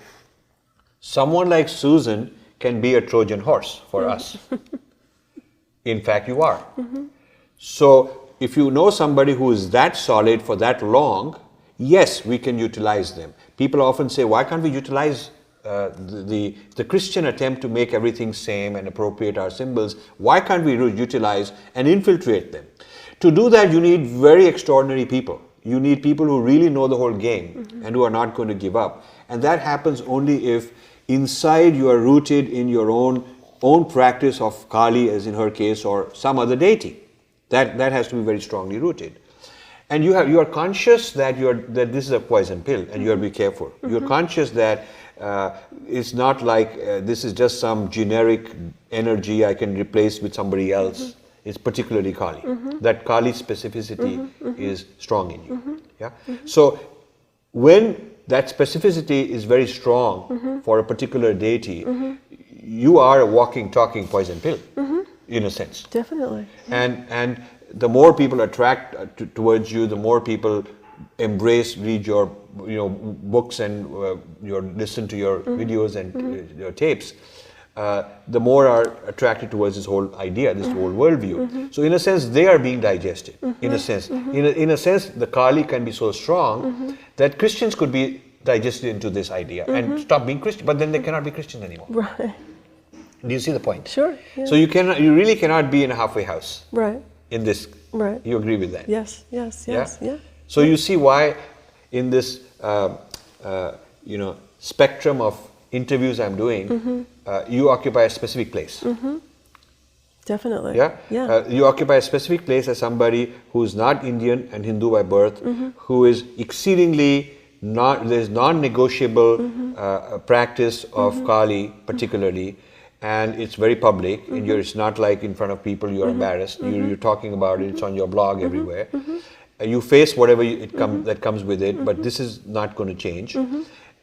someone like Suzin can be a Trojan horse for us. In fact, you are. So, if you know somebody who is that solid for that long, yes, we can utilize them. People often say, why can't we utilize the Christian attempt to make everything same and appropriate our symbols? Why can't we utilize and infiltrate them? To do that, you need very extraordinary people. You need people who really know the whole game and who are not going to give up. And that happens only if inside you are rooted in your own practice of Kali, as in her case, or some other deity. That has to be very strongly rooted. And you are conscious that this is a poison pill, and you have to be careful. You're conscious that it's not like this is just some generic energy I can replace with somebody else. It's particularly Kali. That Kali specificity is strong in you. Yeah. So when that specificity is very strong for a particular deity, you are a walking, talking poison pill, in a sense. Definitely. And the more people attract towards you, the more people embrace, read your books and listen to your videos and your tapes, the more are attracted towards this whole idea, this whole worldview. So in a sense, they are being digested. In a sense, in a sense, the Kali can be so strong that Christians could be digested into this idea and stop being Christian, but then they cannot be Christian anymore. Right. Do you see the point? Sure. Yeah. So you really cannot be in a halfway house. Right. In this. Right. You agree with that? Yes. Yeah. So you see why in this spectrum of interviews I'm doing, you occupy a specific place. Definitely. Yeah. You occupy a specific place as somebody who is not Indian and Hindu by birth, who is exceedingly there's non-negotiable practice of Kali particularly, and it's very public. And it's not like in front of people you're embarrassed. You're talking about it. It's on your blog everywhere. You face whatever that comes with it, but this is not going to change.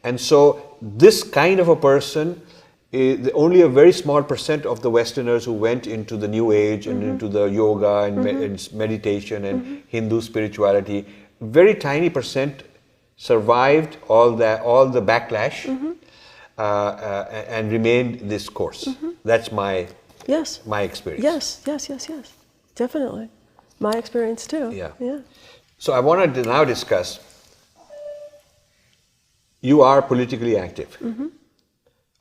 And so this kind of a person, only a very small percent of the Westerners who went into the New Age and into the yoga and meditation and Hindu spirituality, very tiny percent survived all the backlash and remained this course. That's my experience. Yes. Definitely. My experience too. Yeah. So I wanted to now discuss, you are politically active.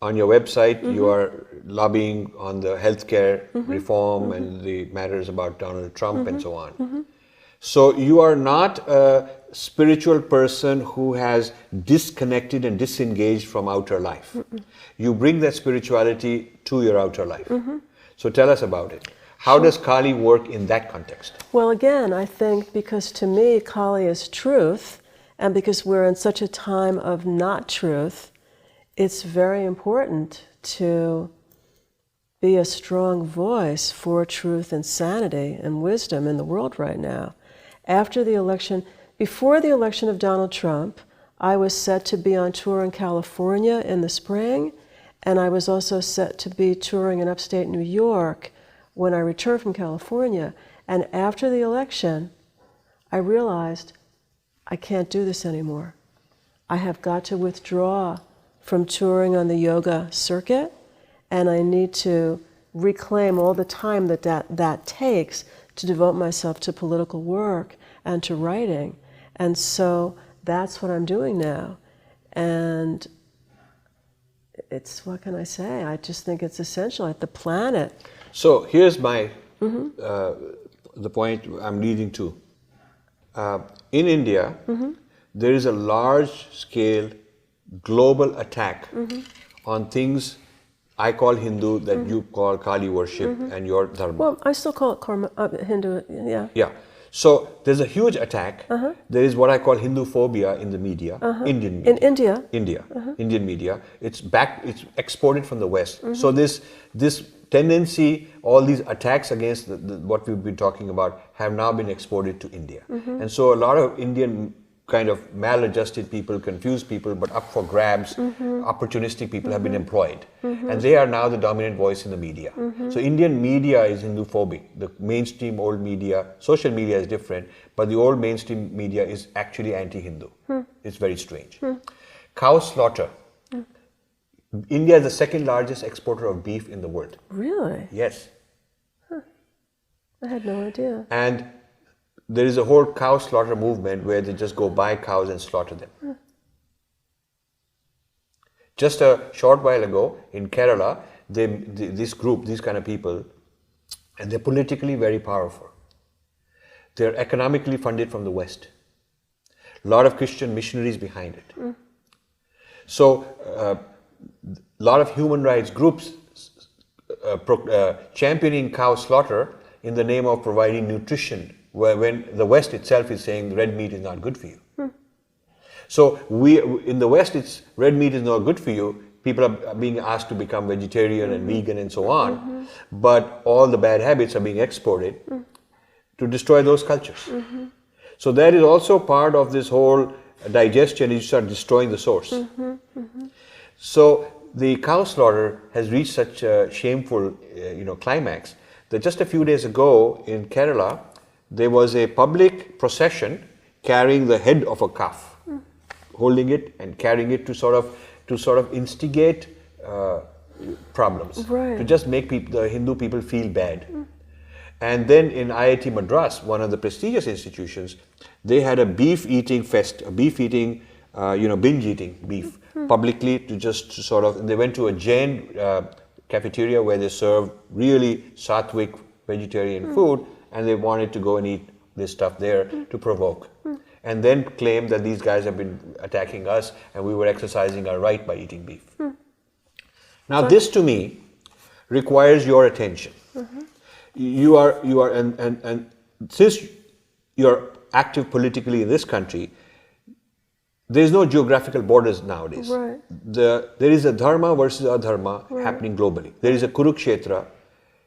On your website, you are lobbying on the healthcare reform and the matters about Donald Trump and so on. So you are not a spiritual person who has disconnected and disengaged from outer life. You bring that spirituality to your outer life. So tell us about it. How does Kali work in that context? Well, again, I think because to me, Kali is truth, and because we're in such a time of not truth, it's very important to be a strong voice for truth and sanity and wisdom in the world right now. Before the election of Donald Trump, I was set to be on tour in California in the spring, and I was also set to be touring in upstate New York when I returned from California. And after the election, I realized I can't do this anymore. I have got to withdraw from touring on the yoga circuit, and I need to reclaim all the time that takes to devote myself to political work and to writing. And so that's what I'm doing now. And it's, what can I say? I just think it's essential. The planet. So here's my the point I'm leading to. In India, there is a large-scale global attack on things I call Hindu that you call Kali worship and your dharma. Well, I still call it Hindu, yeah. Yeah. So there's a huge attack. There is what I call Hinduphobia in the media, Indian media. In India? Indian media. It's exported from the West. So this tendency, all these attacks against what we've been talking about have now been exported to India. And so a lot of Indian kind of maladjusted people, confused people, but up for grabs, opportunistic people have been employed. And they are now the dominant voice in the media. So Indian media is Hinduphobic. The mainstream old media, social media is different, but the old mainstream media is actually anti-Hindu. It's very strange. Cow slaughter. India is the second largest exporter of beef in the world. Really? Yes. I had no idea. And there is a whole cow slaughter movement where they just go buy cows and slaughter them. Just a short while ago in Kerala, this group, these kind of people, and they're politically very powerful. They're economically funded from the West. A lot of Christian missionaries behind it. So, a lot of human rights groups championing cow slaughter in the name of providing nutrition, when the West itself is saying red meat is not good for you. So in the West, it's red meat is not good for you. People are being asked to become vegetarian and vegan and so on. But all the bad habits are being exported to destroy those cultures. So that is also part of this whole digestion. You start destroying the source. So the cow slaughter has reached such a shameful, climax that just a few days ago in Kerala, there was a public procession carrying the head of a calf, holding it and carrying it to sort of instigate problems, to just make the Hindu people feel bad. And then in IIT Madras, one of the prestigious institutions, they had a beef eating binge eating beef publicly they went to a Jain cafeteria where they served really sattvic vegetarian food, and they wanted to go and eat this stuff there to provoke. And then claimed that these guys have been attacking us and we were exercising our right by eating beef. Now this to me requires your attention. You are and since you're active politically in this country, there is no geographical borders nowadays. There is a dharma versus adharma happening globally. There is a Kurukshetra.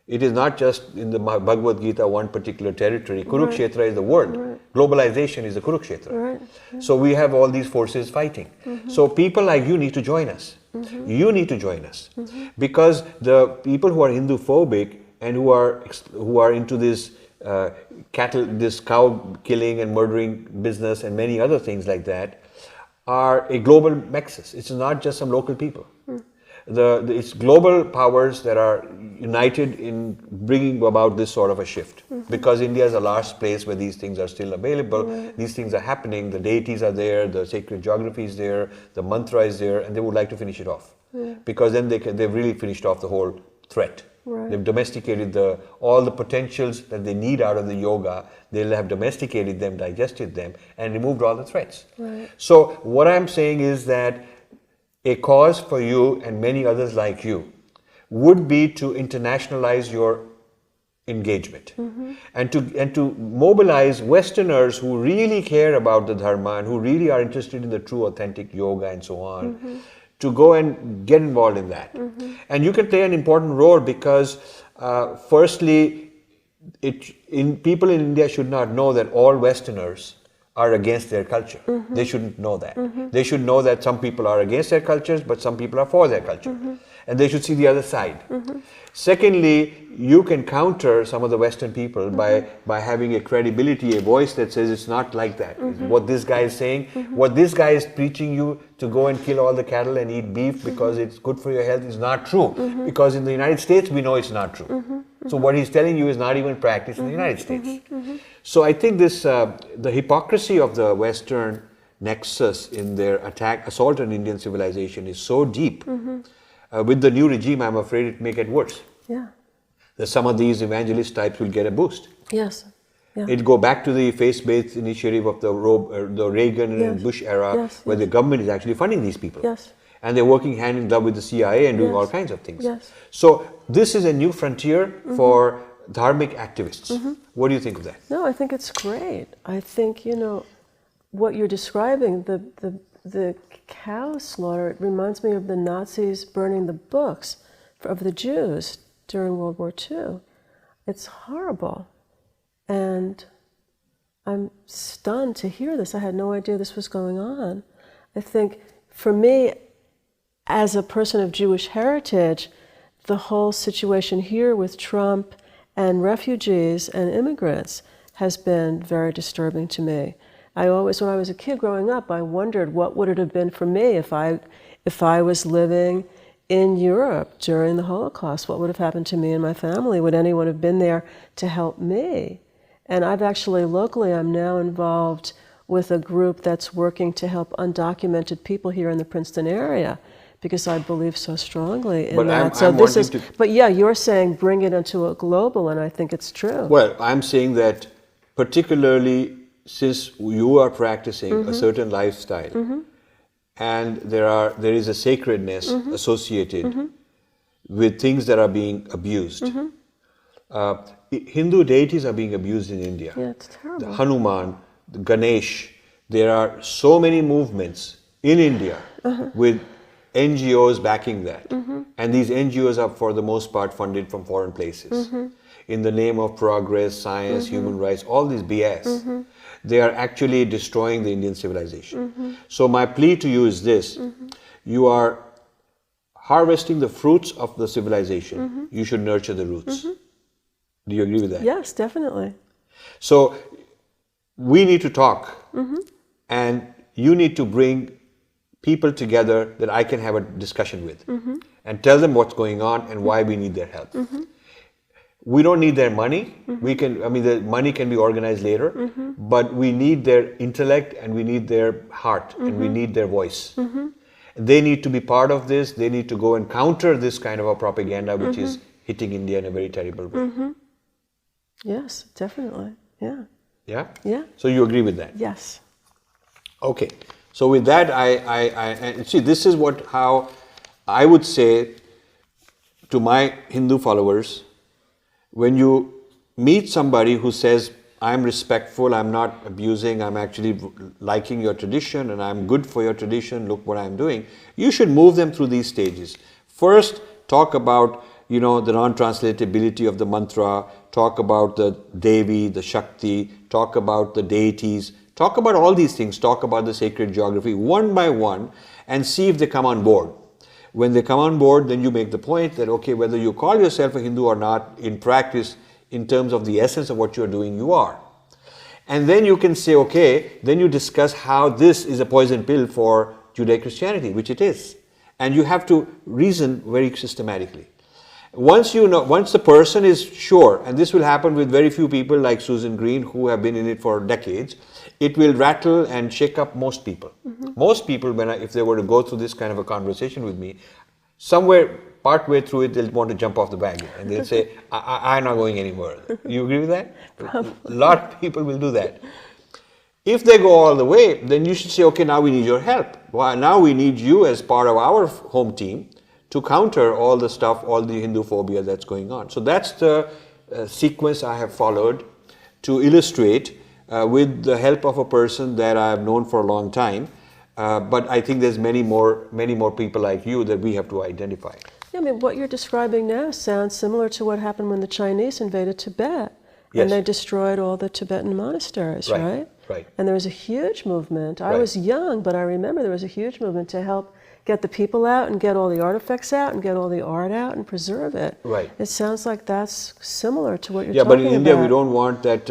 It is not just in the Bhagavad Gita, one particular territory. Kurukshetra is the world. Globalization is the Kurukshetra. So we have all these forces fighting. So people like you need to join us. You need to join us. Because the people who are Hinduphobic and who are into this this cow killing and murdering business and many other things like that are a global nexus. It's not just some local people. It's global powers that are united in bringing about this sort of a shift. Because India is a last place where these things are still available, these things are happening, the deities are there, the sacred geography is there, the mantra is there, and they would like to finish it off. Because then they've really finished off the whole threat. They've domesticated all the potentials that they need out of the yoga. They'll have domesticated them, digested them, and removed all the threats. So what I'm saying is that a cause for you and many others like you would be to internationalize your engagement and to mobilize Westerners who really care about the dharma and who really are interested in the true authentic yoga and so on, to go and get involved in that. And you can play an important role because firstly, people in India should not know that all Westerners are against their culture. They shouldn't know that. They should know that some people are against their cultures, but some people are for their culture. And they should see the other side. Secondly, you can counter some of the Western people by having a credibility, a voice that says it's not like that. What this guy is saying, what this guy is preaching you to go and kill all the cattle and eat beef because it's good for your health is not true. Because in the United States, we know it's not true. So what he's telling you is not even practiced in the United States. So I think this, the hypocrisy of the Western nexus in their assault on Indian civilization is so deep. With the new regime, I'm afraid it may get worse. That some of these evangelist types will get a boost. It'll go back to the faith-based initiative of the Reagan and Bush era, where the government is actually funding these people. And they're working hand in glove with the CIA and doing all kinds of things. So this is a new frontier for dharmic activists. What do you think of that? No, I think it's great. I think, what you're describing, the cow slaughter, it reminds me of the Nazis burning the books of the Jews during World War II. It's horrible. And I'm stunned to hear this. I had no idea this was going on. I think for me, as a person of Jewish heritage, the whole situation here with Trump and refugees and immigrants has been very disturbing to me. I always, when I was a kid growing up, I wondered what would it have been for me if I was living in Europe during the Holocaust. What would have happened to me and my family? Would anyone have been there to help me? And I've actually, locally, I'm now involved with a group that's working to help undocumented people here in the Princeton area, because I believe so strongly in that. But yeah, you're saying bring it into a global, and I think it's true. Well, I'm saying that particularly since you are practicing a certain lifestyle, and there is a sacredness associated with things that are being abused. Hindu deities are being abused in India. Yeah, it's terrible. The Hanuman, the Ganesh, there are so many movements in India with NGOs backing that. And these NGOs are for the most part funded from foreign places. In the name of progress, science, human rights, all this BS, they are actually destroying the Indian civilization. So my plea to you is this: you are harvesting the fruits of the civilization. You should nurture the roots. Do you agree with that? Yes, definitely. So we need to talk, and you need to bring people together that I can have a discussion with and tell them what's going on and why we need their help. We don't need their money. The money can be organized later, but we need their intellect and we need their heart and we need their voice. They need to be part of this. They need to go and counter this kind of a propaganda which is hitting India in a very terrible way. Yes, definitely. Yeah. Yeah? Yeah. So you agree with that? Yes. Okay. So with that, I see, this is how I would say to my Hindu followers, when you meet somebody who says, I'm respectful, I'm not abusing, I'm actually liking your tradition and I'm good for your tradition, look what I'm doing, you should move them through these stages. First, talk about the non-translatability of the mantra, talk about the Devi, the Shakti, talk about the deities, talk about all these things, talk about the sacred geography one by one and see if they come on board. When they come on board, then you make the point that, okay, whether you call yourself a Hindu or not, in practice, in terms of the essence of what you're doing, you are. And then you can say, okay, then you discuss how this is a poison pill for Judeo-Christianity, which it is. And you have to reason very systematically. Once the person is sure, and this will happen with very few people like Suzin Green who have been in it for decades, it will rattle and shake up most people. Most people, if they were to go through this kind of a conversation with me, somewhere partway through it, they'll want to jump off the wagon and they'll say, I'm not going anywhere. You agree with that? Probably. A lot of people will do that. If they go all the way, then you should say, okay, now we need your help. Well, now we need you as part of our home team to counter all the stuff, all the Hinduphobia that's going on. So that's the sequence I have followed to illustrate with the help of a person that I have known for a long time. But I think there's many more people like you that we have to identify. Yeah, I mean, what you're describing now sounds similar to what happened when the Chinese invaded Tibet. Yes. And they destroyed all the Tibetan monasteries, right? Right. And there was a huge movement. I was young, but I remember there was a huge movement to help get the people out and get all the artifacts out and get all the art out and preserve it. Right. It sounds like that's similar to what you're talking about. Yeah, but in India we don't want that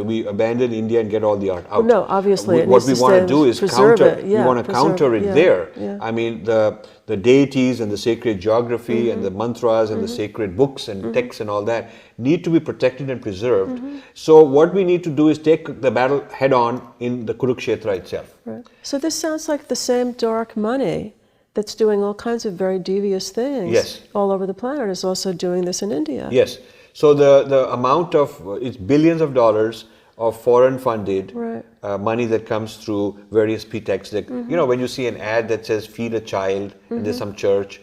we abandon India and get all the art out. Well, no, obviously. What we want to do is counter. Yeah, we want to counter it there. Yeah. I mean, the deities and the sacred geography and the mantras and the sacred books and texts and all that need to be protected and preserved. So what we need to do is take the battle head on in the Kurukshetra itself. Right. So this sounds like the same dark money that's doing all kinds of very devious things all over the planet is also doing this in India. Yes. So the amount of, it's billions of dollars of foreign funded money that comes through various pretexts. That, when you see an ad that says feed a child and there's some church,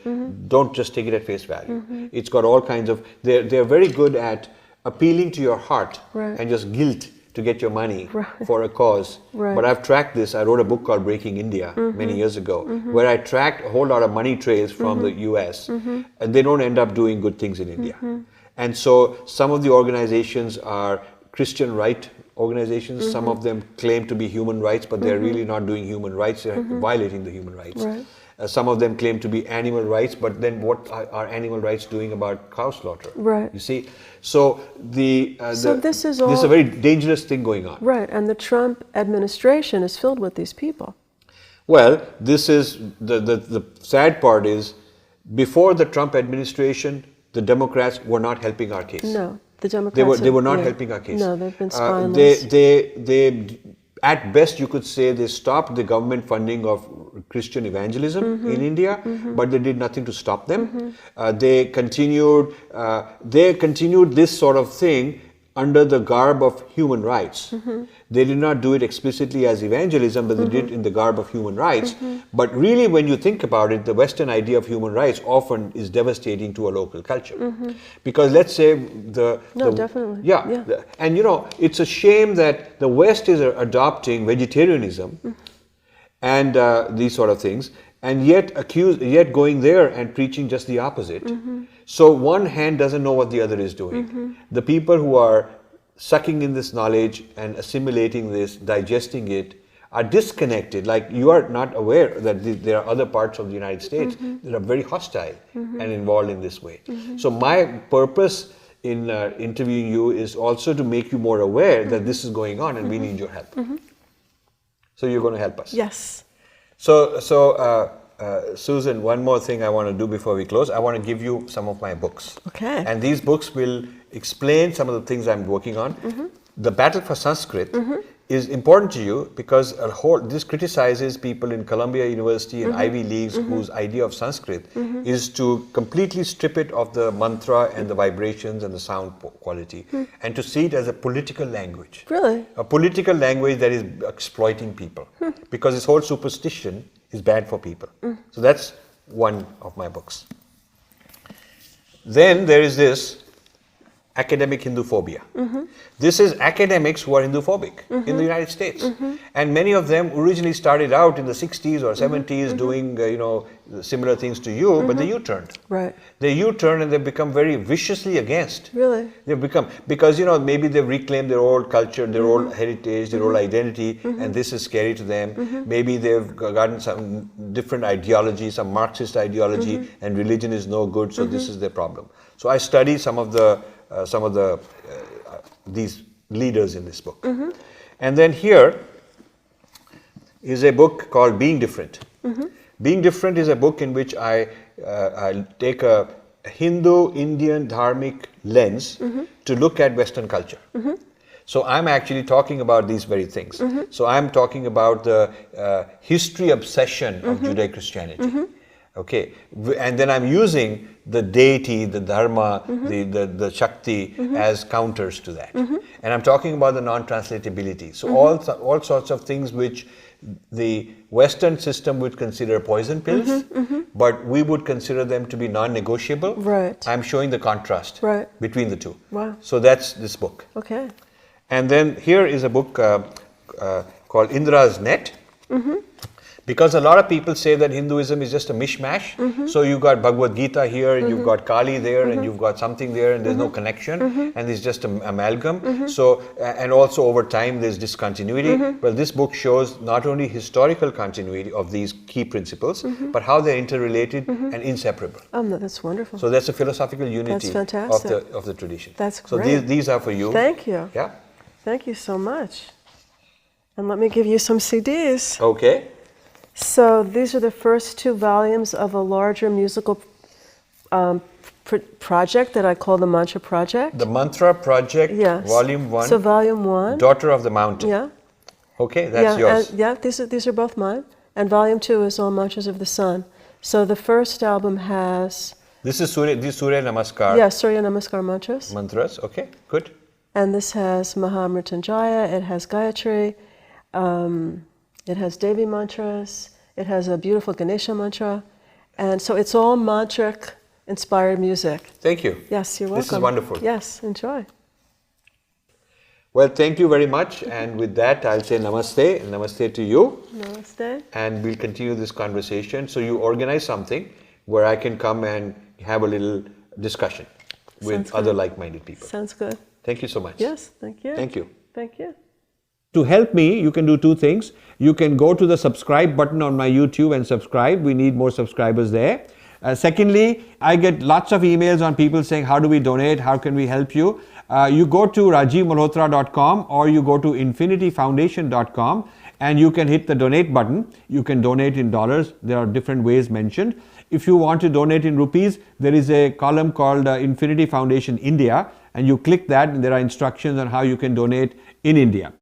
don't just take it at face value. It's got all kinds of, they're very good at appealing to your heart and just guilt to get your money for a cause. But I've tracked this. I wrote a book called Breaking India many years ago, where I tracked a whole lot of money trails from the US, and they don't end up doing good things in India. And so some of the organizations are Christian right organizations. Some of them claim to be human rights, but they're really not doing human rights. They're violating the human rights. Right. Some of them claim to be animal rights, but then what are animal rights doing about cow slaughter? Right. You see, so this is a very dangerous thing going on. Right, and the Trump administration is filled with these people. Well, this is the sad part is, before the Trump administration, the Democrats were not helping our case. No, the Democrats. They were not helping our case. No, they've been spineless. They at best you could say they stopped the government funding of Christian evangelism in India, but they did nothing to stop them. They continued this sort of thing under the garb of human rights. They did not do it explicitly as evangelism, but they did in the garb of human rights. But really, when you think about it, the Western idea of human rights often is devastating to a local culture. Because let's say definitely. Yeah. And you know, it's a shame that the West is adopting vegetarianism and these sort of things, and yet going there and preaching just the opposite. So one hand doesn't know what the other is doing. The people who are sucking in this knowledge and assimilating this, digesting it, are disconnected. Like, you are not aware that there are other parts of the United States that are very hostile and involved in this way. So my purpose in interviewing you is also to make you more aware that this is going on and we need your help. So you're going to help us. Yes. So Suzin, one more thing I want to do before we close. I want to give you some of my books. Okay. And these books will explain some of the things I'm working on. The Battle for Sanskrit is important to you because this criticizes people in Columbia University and Ivy Leagues whose idea of Sanskrit is to completely strip it of the mantra and the vibrations and the sound quality and to see it as a political language. Really? A political language that is exploiting people because this whole superstition is bad for people. So that's one of my books. Then there is this academic Hinduphobia. This is academics who are Hinduphobic in the United States. And many of them originally started out in the 60s or 70s doing similar things to you, but they U-turned. Right. They U-turn and they've become very viciously against. Really? They've become, because maybe they've reclaimed their old culture, their old heritage, their old identity, and this is scary to them. Maybe they've gotten some different ideology, some Marxist ideology, and religion is no good, so this is their problem. So I study some of these leaders in this book. And then here is a book called Being Different. Being Different is a book in which I take a Hindu, Indian, dharmic lens to look at Western culture. So I'm actually talking about these very things. So I'm talking about the history obsession of Judeo-Christianity. Okay, and then I'm using the deity, the dharma, the shakti as counters to that. And I'm talking about the non-translatability. So all sorts of things which the Western system would consider poison pills, but we would consider them to be non-negotiable. Right. I'm showing the contrast between the two. Wow. So that's this book. Okay. And then here is a book called Indra's Net. Because a lot of people say that Hinduism is just a mishmash. So you've got Bhagavad Gita here, and you've got Kali there, and you've got something there, and there's no connection, and it's just an amalgam. So, and also over time there's discontinuity. Well, this book shows not only historical continuity of these key principles, but how they're interrelated and inseparable. Oh, no, that's wonderful. So that's a philosophical unity That's fantastic. of the tradition. That's so great. these are for you. Thank you. Yeah. Thank you so much. And let me give you some CDs. Okay. So these are the first 2 volumes of a larger musical project that I call the Mantra Project. The Mantra Project, yes. Volume 1. So Volume 1. Daughter of the Mountain. Yeah. Okay, that's yours. And, these are both mine. And Volume 2 is All Mantras of the Sun. So the first album has... This is Surya Namaskar. Yeah, Surya Namaskar Mantras. Mantras, okay, good. And this has Mahamrityunjaya, it has Gayatri, it has Devi mantras, it has a beautiful Ganesha mantra, and so it's all mantric inspired music. Thank you. Yes, you're welcome. This is wonderful. Yes, enjoy. Well, thank you very much, and with that I'll say namaste, and namaste to you. Namaste. And we'll continue this conversation. So you organize something where I can come and have a little discussion with other like-minded people. Sounds good. Thank you so much. Yes, thank you. Thank you. Thank you. To help me, you can do two things. You can go to the subscribe button on my YouTube and subscribe. We need more subscribers there. Secondly, I get lots of emails on people saying, how do we donate? How can we help you? You go to rajivmalhotra.com or you go to infinityfoundation.com and you can hit the donate button. You can donate in dollars. There are different ways mentioned. If you want to donate in rupees, there is a column called Infinity Foundation India, and you click that and there are instructions on how you can donate in India.